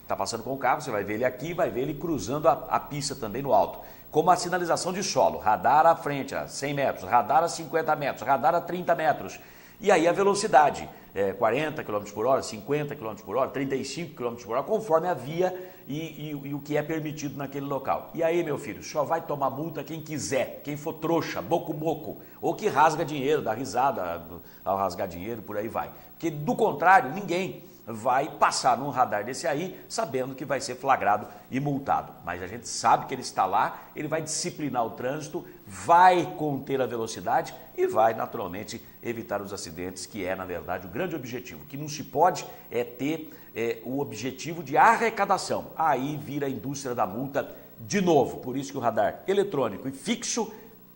Speaker 1: estar passando com o carro, você vai ver ele aqui, vai ver ele cruzando a pista também no alto. Como a sinalização de solo, radar à frente a 100 metros, radar a 50 metros, radar a 30 metros. E aí a velocidade, 40 km por hora, 50 km por hora, 35 km por hora, conforme a via e o que é permitido naquele local. E aí, meu filho, só vai tomar multa quem quiser, quem for trouxa, boco-boco, ou que rasga dinheiro, dá risada ao rasgar dinheiro, por aí vai. Porque, do contrário, ninguém vai passar num radar desse aí sabendo que vai ser flagrado e multado. Mas a gente sabe que ele está lá, ele vai disciplinar o trânsito, vai conter a velocidade e vai, naturalmente, evitar os acidentes, que é, na verdade, o grande objetivo. O que não se pode é ter o objetivo de arrecadação. Aí vira a indústria da multa de novo. Por isso que o radar eletrônico e fixo,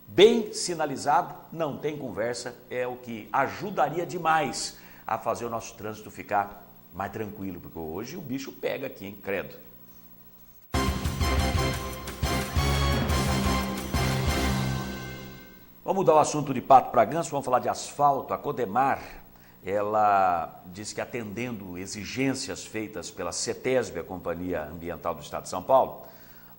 Speaker 1: bem sinalizado, não tem conversa, é o que ajudaria demais a fazer o nosso trânsito ficar mais tranquilo, porque hoje o bicho pega aqui, hein? Credo. Vamos mudar o assunto de pato para ganso, vamos falar de asfalto. A Codemar, ela diz que, atendendo exigências feitas pela CETESB, a Companhia Ambiental do Estado de São Paulo,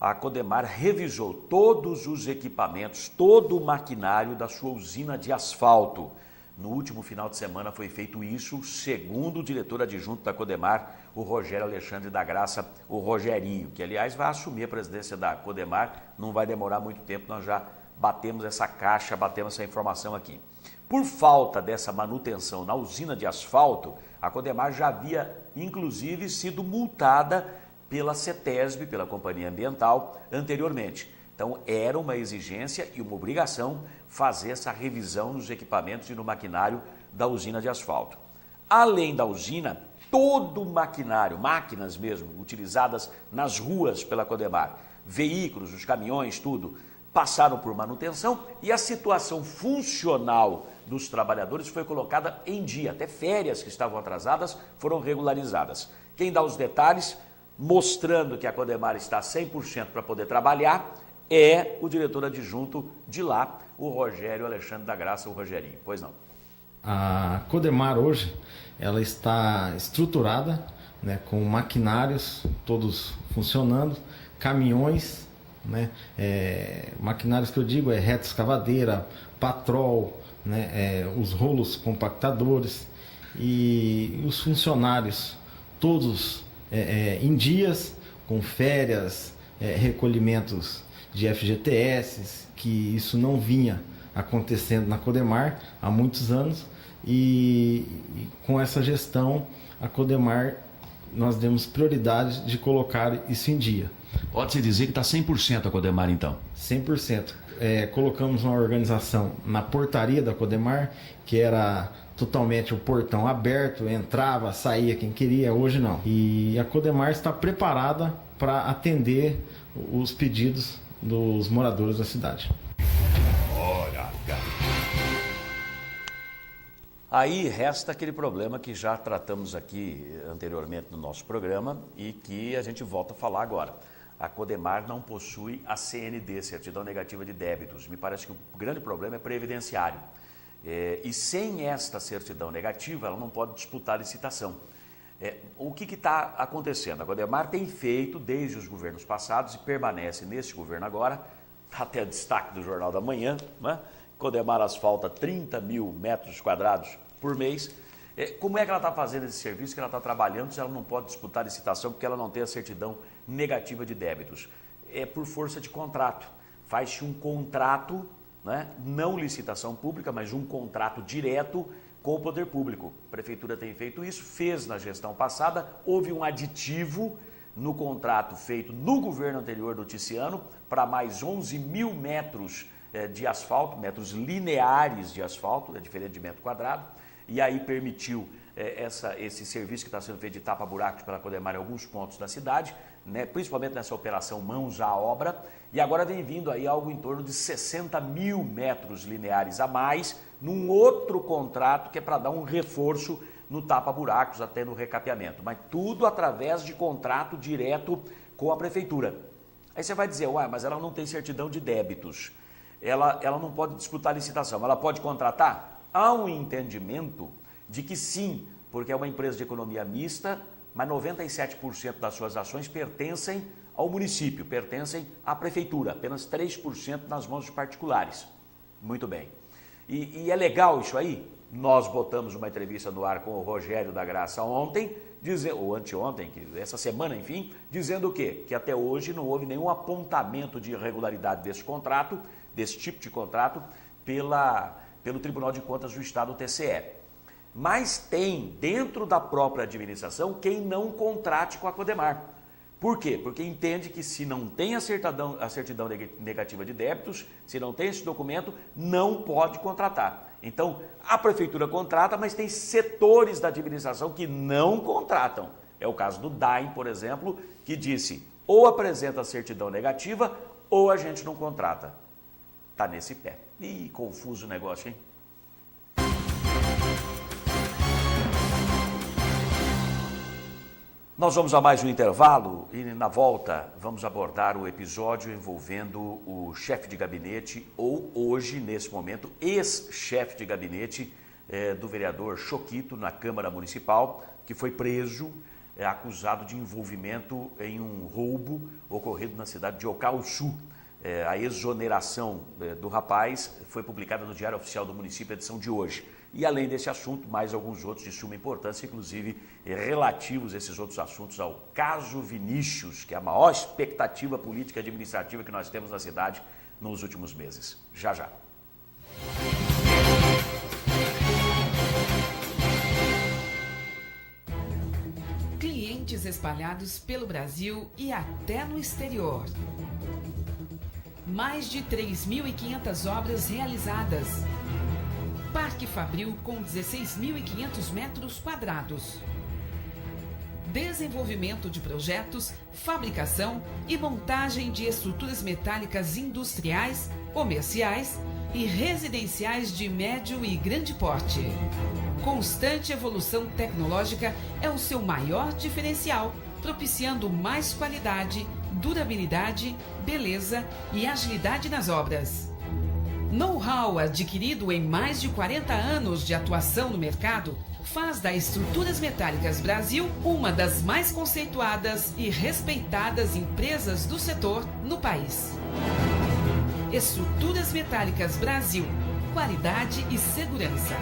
Speaker 1: a Codemar revisou todos os equipamentos, todo o maquinário da sua usina de asfalto. No último final de semana foi feito isso, segundo o diretor adjunto da Codemar, o Rogério Alexandre da Graça, o Rogerinho, que, aliás, vai assumir a presidência da Codemar, não vai demorar muito tempo, nós já batemos essa caixa, batemos essa informação aqui. Por falta dessa manutenção na usina de asfalto, a Codemar já havia, inclusive, sido multada pela CETESB, pela Companhia Ambiental, anteriormente. Então, era uma exigência e uma obrigação fazer essa revisão nos equipamentos e no maquinário da usina de asfalto. Além da usina, todo o maquinário, máquinas mesmo, utilizadas nas ruas pela Codemar, veículos, os caminhões, tudo, passaram por manutenção e a situação funcional dos trabalhadores foi colocada em dia. Até férias que estavam atrasadas foram regularizadas. Quem dá os detalhes, mostrando que a Codemar está 100% para poder trabalhar, é o diretor adjunto de lá, o Rogério Alexandre da Graça, o Rogerinho. Pois não.
Speaker 9: A Codemar hoje, ela está estruturada, né, com maquinários todos funcionando, caminhões né? Maquinários que eu digo reta escavadeira, patrol, né? Os rolos compactadores e os funcionários todos em dias, com férias, recolhimentos de FGTS, que isso não vinha acontecendo na Codemar há muitos anos, e com essa gestão a Codemar nós demos prioridade de colocar isso em dia.
Speaker 7: Pode-se dizer que está 100% a Codemar, então?
Speaker 9: 100%. Colocamos uma organização na portaria da Codemar, que era totalmente o portão aberto, entrava, saía quem queria, hoje não. E a Codemar está preparada para atender os pedidos dos moradores da cidade.
Speaker 2: Hora H.
Speaker 1: Aí resta aquele problema que já tratamos aqui anteriormente no nosso programa e que a gente volta a falar agora. A Codemar não possui a CND, Certidão Negativa de Débitos. Me parece que o grande problema é previdenciário. E sem esta certidão negativa, ela não pode disputar a licitação. O que está acontecendo? A Codemar tem feito desde os governos passados e permanece nesse governo agora, até destaque do Jornal da Manhã, né? Codemar asfalta 30 mil metros quadrados por mês. Como é que ela está fazendo esse serviço, que ela está trabalhando, se ela não pode disputar a licitação porque ela não tem a certidão negativa de débitos? É por força de contrato. Faz-se um contrato, né? Não licitação pública, mas um contrato direto com o poder público. A prefeitura tem feito isso, fez na gestão passada, houve um aditivo no contrato feito no governo anterior do Ticiano para mais 11 mil metros de asfalto, metros lineares de asfalto, é diferente de metro quadrado, e aí permitiu esse serviço que está sendo feito de tapa-buracos pela Codemar em alguns pontos da cidade, né, principalmente nessa operação Mãos à Obra, e agora vem vindo aí algo em torno de 60 mil metros lineares a mais, num outro contrato que é para dar um reforço no tapa-buracos, até no recapeamento, mas tudo através de contrato direto com a prefeitura. Aí você vai dizer, ué, mas ela não tem certidão de débitos, ela não pode disputar a licitação, ela pode contratar? Há um entendimento de que sim, porque é uma empresa de economia mista, mas 97% das suas ações pertencem ao município, pertencem à prefeitura, apenas 3% nas mãos de particulares. Muito bem. E é legal isso aí? Nós botamos uma entrevista no ar com o Rogério da Graça ontem, ou anteontem, essa semana, enfim, dizendo o quê? Que até hoje não houve nenhum apontamento de irregularidade desse contrato, desse tipo de contrato, pelo Tribunal de Contas do Estado, o TCE. Mas tem, dentro da própria administração, quem não contrate com a Codemar. Por quê? Porque entende que se não tem a certidão negativa de débitos, se não tem esse documento, não pode contratar. Então, a prefeitura contrata, mas tem setores da administração que não contratam. É o caso do DAIM, por exemplo, que disse ou apresenta a certidão negativa ou a gente não contrata. Está nesse pé. Ih, confuso o negócio, hein? Nós vamos a mais um intervalo e na volta vamos abordar o episódio envolvendo o chefe de gabinete, ou hoje, nesse momento, ex-chefe de gabinete do vereador Choquito na Câmara Municipal, que foi preso, acusado de envolvimento em um roubo ocorrido na cidade de Ocauçu. A exoneração do rapaz foi publicada no Diário Oficial do Município, edição de hoje. E além desse assunto, mais alguns outros de suma importância, inclusive relativos a esses outros assuntos ao caso Vinícius, que é a maior expectativa política e administrativa que nós temos na cidade nos últimos meses. Já, já.
Speaker 4: Clientes espalhados pelo Brasil e até no exterior. Mais de 3.500 obras realizadas. Parque Fabril com 16.500 metros quadrados. Desenvolvimento de projetos, fabricação e montagem de estruturas metálicas industriais, comerciais e residenciais de médio e grande porte. Constante evolução tecnológica é o seu maior diferencial, propiciando mais qualidade, durabilidade, beleza e agilidade nas obras. Know-how adquirido em mais de 40 anos de atuação no mercado faz da Estruturas Metálicas Brasil uma das mais conceituadas e respeitadas empresas do setor no país. Estruturas Metálicas Brasil, qualidade e segurança.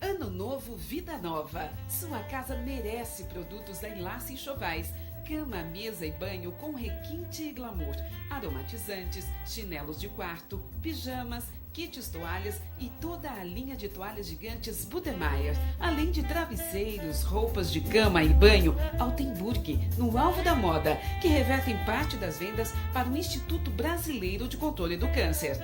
Speaker 4: Ano novo, vida nova. Sua casa merece produtos da Enlace Enxovais. Cama, mesa e banho com requinte e glamour. Aromatizantes, chinelos de quarto, pijamas, kits toalhas e toda a linha de toalhas gigantes Budemeyer. Além de travesseiros, roupas de cama e banho Altenburg, no alvo da moda, que revertem parte das vendas para o Instituto Brasileiro de Controle do Câncer.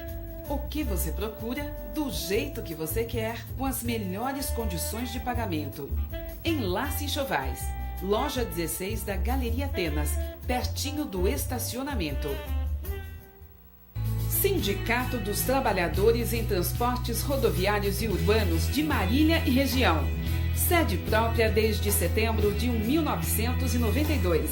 Speaker 4: O que você procura, do jeito que você quer, com as melhores condições de pagamento. Enlace Enxovais, loja 16 da Galeria Atenas, pertinho do estacionamento. Sindicato dos Trabalhadores em Transportes Rodoviários e Urbanos de Marília e Região. Sede própria desde setembro de 1992.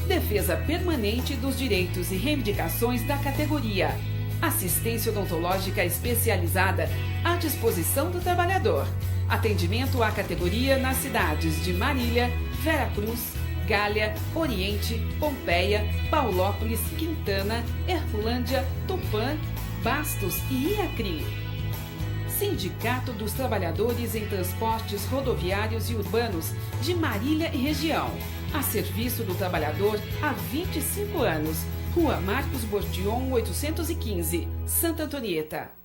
Speaker 4: Defesa permanente dos direitos e reivindicações da categoria. Assistência odontológica especializada à disposição do trabalhador. Atendimento à categoria nas cidades de Marília, Veracruz, Gália, Oriente, Pompeia, Paulópolis, Quintana, Herculândia, Tupã, Bastos e Iacri. Sindicato dos Trabalhadores em Transportes Rodoviários e Urbanos de Marília e Região. A serviço do trabalhador há 25 anos. Rua Marcos Bordion, 815, Santa Antonieta.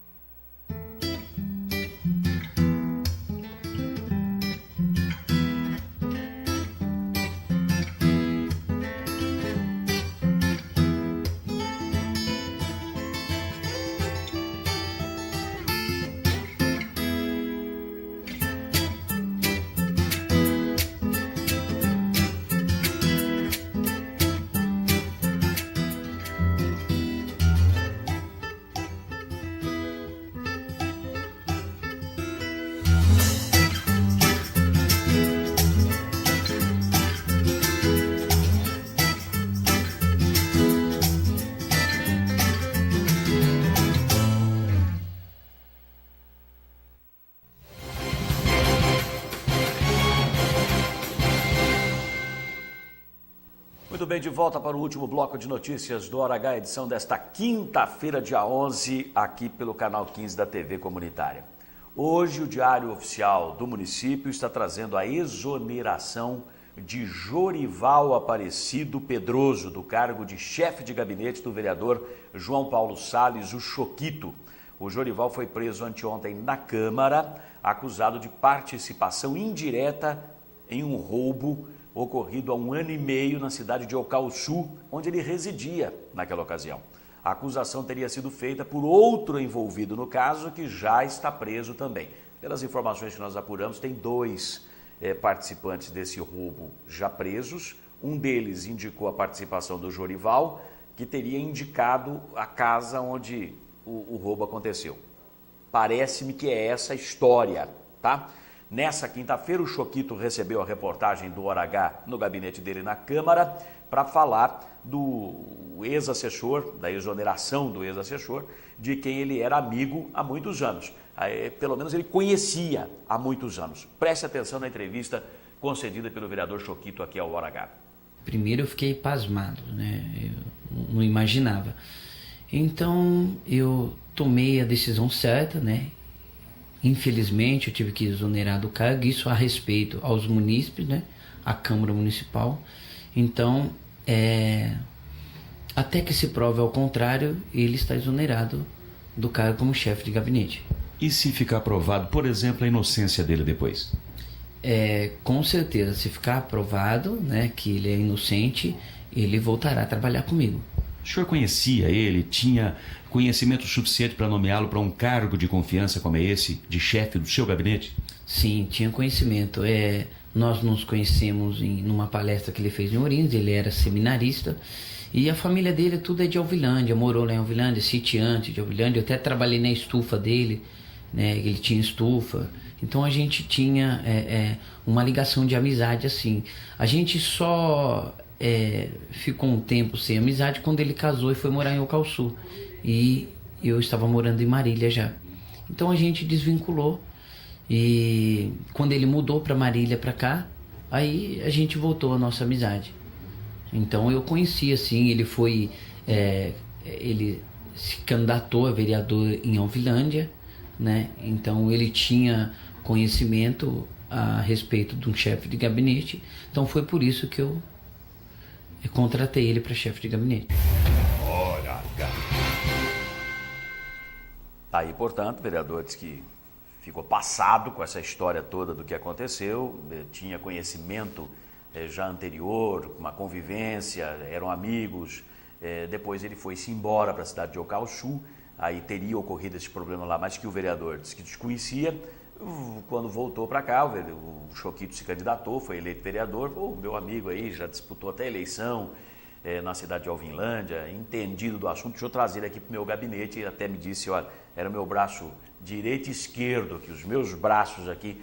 Speaker 1: Muito bem, de volta para o último bloco de notícias do Hora H, edição desta quinta-feira, dia 11, aqui pelo canal 15 da TV Comunitária. Hoje o Diário Oficial do município está trazendo a exoneração de Jorival Aparecido Pedroso, do cargo de chefe de gabinete do vereador João Paulo Salles, o Choquito. O Jorival foi preso anteontem na Câmara, acusado de participação indireta em um roubo ocorrido há 1 ano e meio na cidade de Ocauçu, onde ele residia naquela ocasião. A acusação teria sido feita por outro envolvido no caso, que já está preso também. Pelas informações que nós apuramos, tem 2 participantes desse roubo já presos. Um deles indicou a participação do Jorival, que teria indicado a casa onde o roubo aconteceu. Parece-me que é essa a história, tá? Nessa quinta-feira, o Choquito recebeu a reportagem do Hora H no gabinete dele na Câmara para falar do ex-assessor, da exoneração do ex-assessor, de quem ele era amigo há muitos anos. Pelo menos ele conhecia há muitos anos. Preste atenção na entrevista concedida pelo vereador Choquito aqui ao Hora H.
Speaker 10: Primeiro eu fiquei pasmado, né? Eu não imaginava. Então eu tomei a decisão certa, né? Infelizmente, eu tive que exonerar do cargo, isso a respeito aos munícipes, né? A Câmara Municipal. Então, até que se prove ao contrário, ele está exonerado do cargo como chefe de gabinete.
Speaker 7: E se ficar provado, por exemplo, a inocência dele depois?
Speaker 10: Com certeza, se ficar provado, né, que ele é inocente, ele voltará a trabalhar comigo.
Speaker 7: O senhor conhecia ele? Tinha conhecimento suficiente para nomeá-lo para um cargo de confiança como é esse, de chefe do seu gabinete?
Speaker 10: Sim, tinha conhecimento. Nós nos conhecemos numa palestra que ele fez em Ourinhos, ele era seminarista, e a família dele tudo é de Alvilândia, morou lá em Alvilândia, sitiante de Alvilândia. Eu até trabalhei na estufa dele, né? Ele tinha estufa. Então a gente tinha uma ligação de amizade assim. A gente só ficou um tempo sem amizade quando ele casou e foi morar em Ocauçu. E eu estava morando em Marília já. Então a gente desvinculou. E quando ele mudou para Marília, para cá, aí a gente voltou a nossa amizade. Então eu conheci, assim, ele foi... ele se candidatou a vereador em Alvilândia, né? Então ele tinha conhecimento a respeito de um chefe de gabinete. Então foi por isso que eu contratei ele para chefe de gabinete.
Speaker 2: Hora H.
Speaker 1: Aí, portanto, o vereador disse que ficou passado com essa história toda do que aconteceu, tinha conhecimento já anterior, uma convivência, eram amigos. Depois ele foi-se embora para a cidade de Ocauçu, aí teria ocorrido esse problema lá, mas que o vereador disse que desconhecia. Quando voltou para cá, o Choquito se candidatou, foi eleito vereador. Meu amigo aí já disputou até a eleição na cidade de Alvinlândia, entendido do assunto, deixa eu trazer ele aqui para o meu gabinete. E até me disse, olha, era o meu braço direito e esquerdo, que os meus braços aqui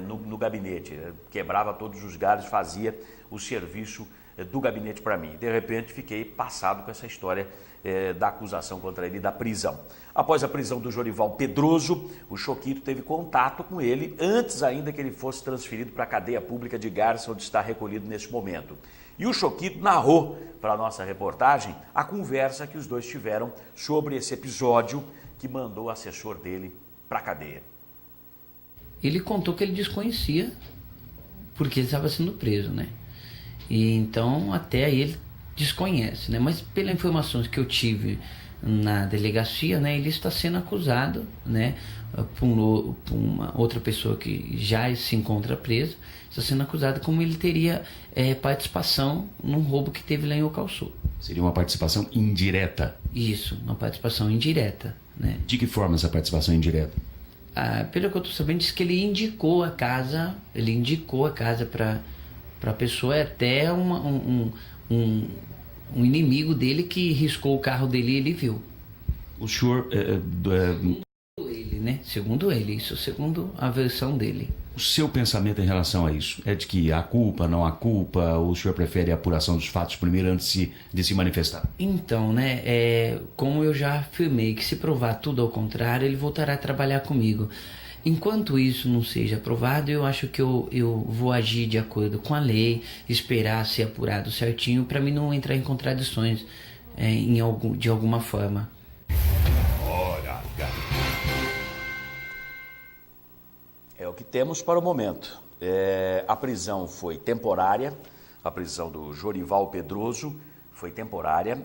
Speaker 1: no gabinete, quebrava todos os galhos, fazia o serviço do gabinete para mim. De repente fiquei passado com essa história da acusação contra ele e da prisão. Após a prisão do Jorival Pedroso, o Choquito teve contato com ele antes ainda que ele fosse transferido para a cadeia pública de Garça, onde está recolhido nesse momento. E o Choquito narrou para a nossa reportagem a conversa que os dois tiveram sobre esse episódio que mandou o assessor dele para a cadeia.
Speaker 10: Ele contou que ele desconhecia porque ele estava sendo preso, né? E então até aí ele desconhece, né? Mas pelas informações que eu tive na delegacia, né, ele está sendo acusado, né, por uma outra pessoa que já se encontra presa, está sendo acusado como ele teria participação num roubo que teve lá em Ocauçu.
Speaker 7: Seria uma participação indireta?
Speaker 10: Isso, uma participação indireta, né?
Speaker 7: De que forma essa participação indireta?
Speaker 10: Pelo que eu estou sabendo, diz que ele indicou a casa para a pessoa, até um inimigo dele que riscou o carro dele e ele viu.
Speaker 7: O senhor...
Speaker 10: Ele, né? Segundo ele, isso segundo a versão dele.
Speaker 7: O seu pensamento em relação a isso é de que há culpa, não há culpa, ou o senhor prefere a apuração dos fatos primeiro antes de se manifestar?
Speaker 10: Então, né, como eu já afirmei, que se provar tudo ao contrário, ele voltará a trabalhar comigo. Enquanto isso não seja provado, eu acho que eu vou agir de acordo com a lei, esperar ser apurado certinho, para mim não entrar em contradições de alguma forma.
Speaker 2: Hora H.
Speaker 1: É o que temos para o momento. A prisão foi temporária, a prisão do Jorival Pedroso foi temporária.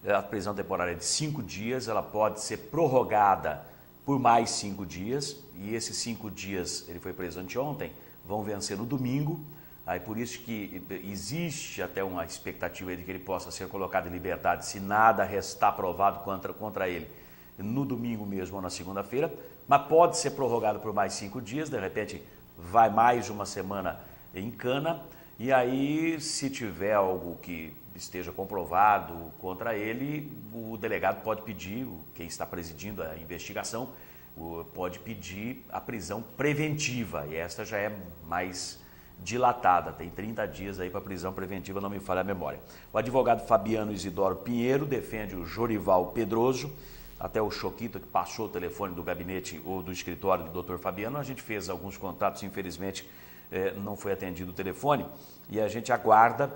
Speaker 1: A prisão temporária é de 5 dias, ela pode ser prorrogada por mais 5 dias, e esses 5 dias, ele foi preso anteontem, vão vencer no domingo. Aí por isso que existe até uma expectativa de que ele possa ser colocado em liberdade, se nada restar provado contra ele, no domingo mesmo ou na segunda-feira, mas pode ser prorrogado por mais 5 dias, de repente vai mais uma semana em cana, e aí se tiver algo que esteja comprovado contra ele, o delegado pode pedir, quem está presidindo a investigação, pode pedir a prisão preventiva, e esta já é mais dilatada, tem 30 dias aí para prisão preventiva, não me falha a memória. O advogado Fabiano Isidoro Pinheiro defende o Jorival Pedroso, até o Choquito que passou o telefone do gabinete ou do escritório do Dr. Fabiano, a gente fez alguns contatos, infelizmente não foi atendido o telefone, e a gente aguarda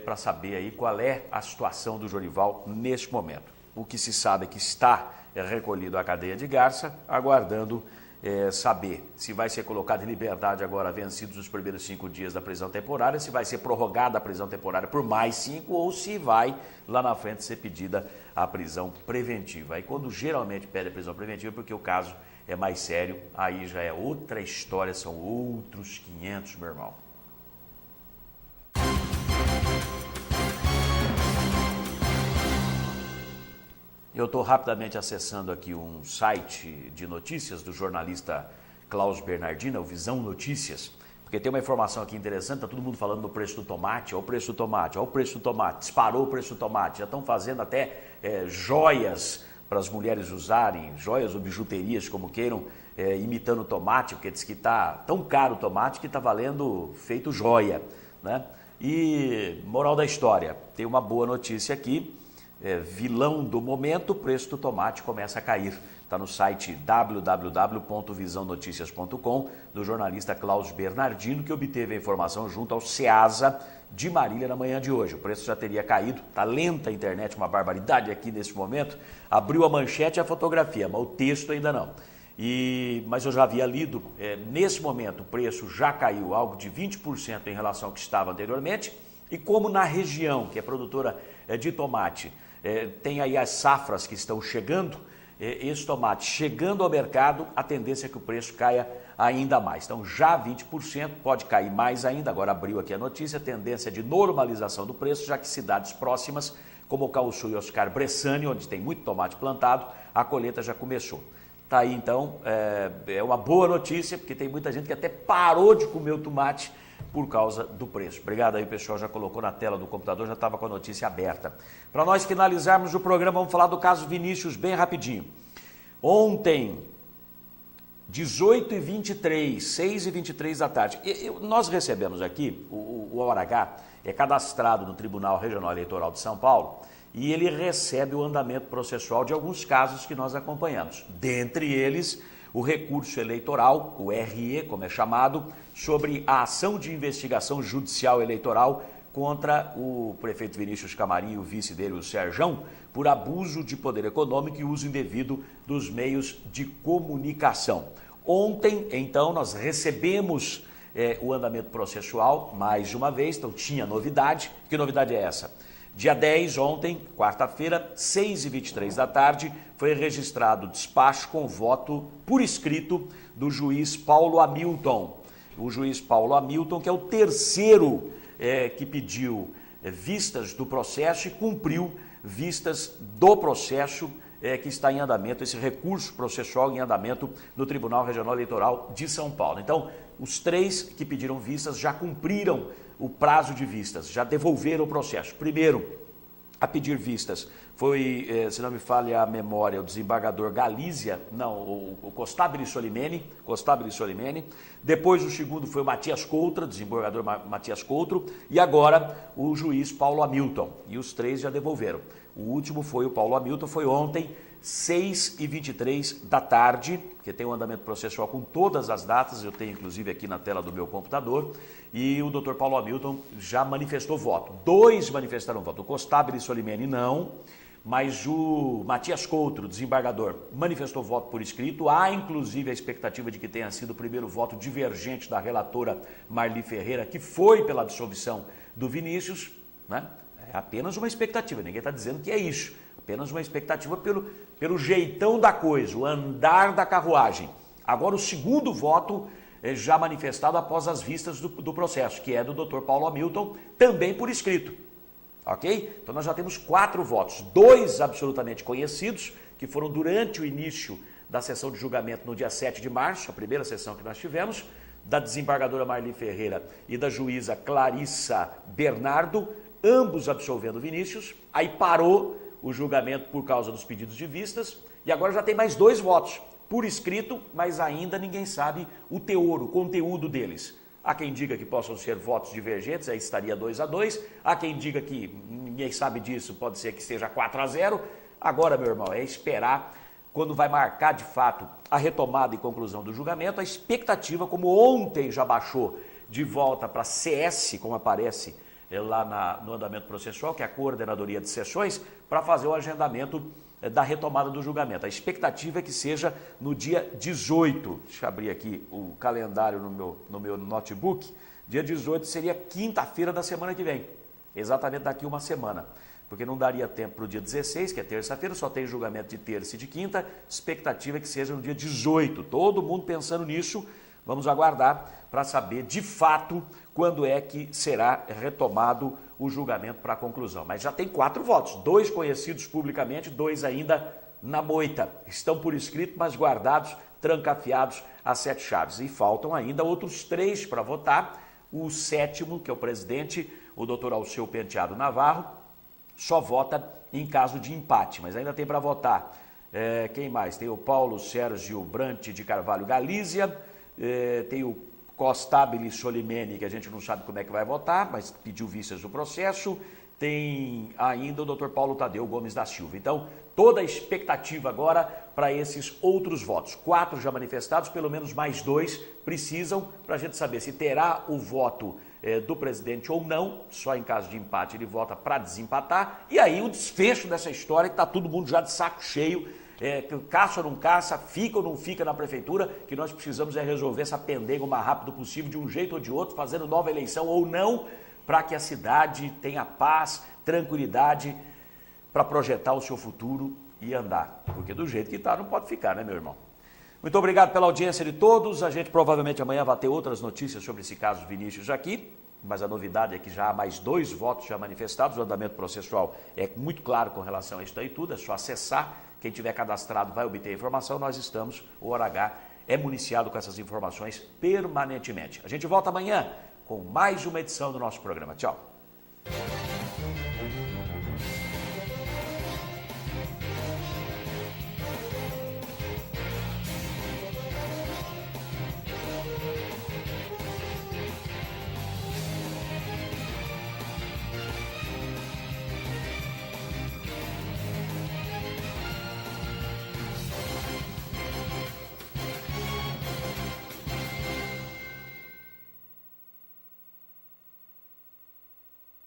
Speaker 1: para saber aí qual é a situação do Jorival neste momento. O que se sabe é que está recolhido à cadeia de Garça, aguardando saber se vai ser colocado em liberdade agora, vencidos os primeiros 5 dias da prisão temporária, se vai ser prorrogada a prisão temporária por mais 5 ou se vai lá na frente ser pedida a prisão preventiva. Aí quando geralmente pede a prisão preventiva, porque o caso é mais sério, aí já é outra história, são outros 500, meu irmão. Eu estou rapidamente acessando aqui um site de notícias do jornalista Klaus Bernardino, o Visão Notícias, porque tem uma informação aqui interessante, está todo mundo falando do preço do tomate, olha o preço do tomate, olha o preço do tomate, disparou o preço do tomate, já estão fazendo até joias para as mulheres usarem, joias ou bijuterias, como queiram, imitando o tomate, porque diz que está tão caro o tomate que está valendo feito joia, né? E moral da história, tem uma boa notícia aqui, vilão do momento, o preço do tomate começa a cair. está no site www.visãonoticias.com, do jornalista Klaus Bernardino, que obteve a informação junto ao Ceasa de Marília na manhã de hoje. O preço já teria caído, está lenta a internet, uma barbaridade aqui nesse momento. Abriu a manchete e a fotografia, mas o texto ainda não. Mas eu já havia lido, nesse momento o preço já caiu algo de 20% em relação ao que estava anteriormente, e como na região, que é produtora de tomate, tem aí as safras que estão chegando, esse tomate chegando ao mercado, a tendência é que o preço caia ainda mais. Então já 20%, pode cair mais ainda, agora abriu aqui a notícia, tendência de normalização do preço, já que cidades próximas, como o Cauçu e Oscar Bressani, onde tem muito tomate plantado, a colheita já começou. Tá aí então, é uma boa notícia, porque tem muita gente que até parou de comer o tomate por causa do preço. Obrigado aí, pessoal, já colocou na tela do computador, já estava com a notícia aberta. Para nós finalizarmos o programa, vamos falar do caso Vinícius bem rapidinho. Ontem, 18h23, 6h23 da tarde, nós recebemos aqui, o ORH é cadastrado no Tribunal Regional Eleitoral de São Paulo, e ele recebe o andamento processual de alguns casos que nós acompanhamos. Dentre eles, o recurso eleitoral, o RE, como é chamado, sobre a ação de investigação judicial eleitoral contra o prefeito Vinícius Camarim e o vice dele, o Serjão, por abuso de poder econômico e uso indevido dos meios de comunicação. Ontem, então, nós recebemos o andamento processual, mais uma vez, então tinha novidade. Que novidade é essa? Dia 10, ontem, quarta-feira, 6h23 da tarde, foi registrado o despacho com voto por escrito do juiz Paulo Hamilton. O juiz Paulo Hamilton, que é o terceiro que pediu vistas do processo e cumpriu vistas do processo que está em andamento, esse recurso processual em andamento no Tribunal Regional Eleitoral de São Paulo. Então, os três que pediram vistas já cumpriram o prazo de vistas, já devolveram o processo. Primeiro a pedir vistas foi, se não me falha a memória, o desembargador Galizia, não, o Costabile Solimene. Depois o segundo foi o Matias Coutra, desembargador Matias Coutro, e agora o juiz Paulo Hamilton, e os três já devolveram. O último foi o Paulo Hamilton, foi ontem, 6h23 da tarde, que tem um andamento processual com todas as datas, eu tenho inclusive aqui na tela do meu computador, e o doutor Paulo Hamilton já manifestou voto. Dois manifestaram voto, o Costabile Solimene não, mas o Matias Coutro, desembargador, manifestou voto por escrito. Há inclusive a expectativa de que tenha sido o primeiro voto divergente da relatora Marli Ferreira, que foi pela absolvição do Vinícius, né? É apenas uma expectativa, ninguém está dizendo que é isso. Apenas uma expectativa pelo jeitão da coisa, o andar da carruagem. Agora o segundo voto já manifestado após as vistas do processo, que é do Dr. Paulo Hamilton, também por escrito. Ok? Então nós já temos 4 votos, 2 absolutamente conhecidos, que foram durante o início da sessão de julgamento no dia 7 de março, a primeira sessão que nós tivemos, da desembargadora Marli Ferreira e da juíza Clarissa Bernardo, ambos absolvendo Vinícius. Aí parou o julgamento por causa dos pedidos de vistas, e agora já tem mais 2 votos, por escrito, mas ainda ninguém sabe o teor, o conteúdo deles. Há quem diga que possam ser votos divergentes, aí estaria 2-2, há quem diga que ninguém sabe disso, pode ser que seja 4-0. Agora, meu irmão, é esperar quando vai marcar de fato a retomada e conclusão do julgamento. A expectativa, como ontem já baixou de volta para CS, como aparece lá no andamento processual, que é a Coordenadoria de Sessões, para fazer o agendamento da retomada do julgamento. A expectativa é que seja no dia 18. Deixa eu abrir aqui o calendário no meu notebook. Dia 18 seria quinta-feira da semana que vem, exatamente daqui uma semana, porque não daria tempo para o dia 16, que é terça-feira, só tem julgamento de terça e de quinta. Expectativa é que seja no dia 18. Todo mundo pensando nisso. Vamos aguardar para saber de fato quando é que será retomado o julgamento para a conclusão. Mas já tem 4 votos, 2 conhecidos publicamente, 2 ainda na moita. Estão por escrito, mas guardados, trancafiados a 7 chaves. E faltam ainda outros 3 para votar. O 7º, que é o presidente, o doutor Alceu Penteado Navarro, só vota em caso de empate, mas ainda tem para votar. Quem mais? Tem o Paulo Sérgio Brant de Carvalho Galizia, tem o Costabile Solimene, que a gente não sabe como é que vai votar, mas pediu vistas do processo. tem ainda o Dr. Paulo Tadeu Gomes da Silva. Então, toda a expectativa agora para esses outros votos. 4 já manifestados, pelo menos mais 2 precisam para a gente saber se terá o voto do presidente ou não. Só em caso de empate ele vota para desempatar. E aí o desfecho dessa história que está todo mundo já de saco cheio. Caça ou não caça, fica ou não fica na prefeitura, que nós precisamos resolver essa pendenga o mais rápido possível, de um jeito ou de outro, fazendo nova eleição ou não, para que a cidade tenha paz, tranquilidade, para projetar o seu futuro e andar. Porque do jeito que está não pode ficar, né, meu irmão? Muito obrigado pela audiência de todos. A gente provavelmente amanhã vai ter outras notícias sobre esse caso Vinícius aqui, mas a novidade é que já há mais 2 votos já manifestados. O andamento processual é muito claro com relação a isso aí tudo, é só acessar. Quem tiver cadastrado vai obter a informação. Nós estamos, o Hora H é municiado com essas informações permanentemente. A gente volta amanhã com mais uma edição do nosso programa. Tchau.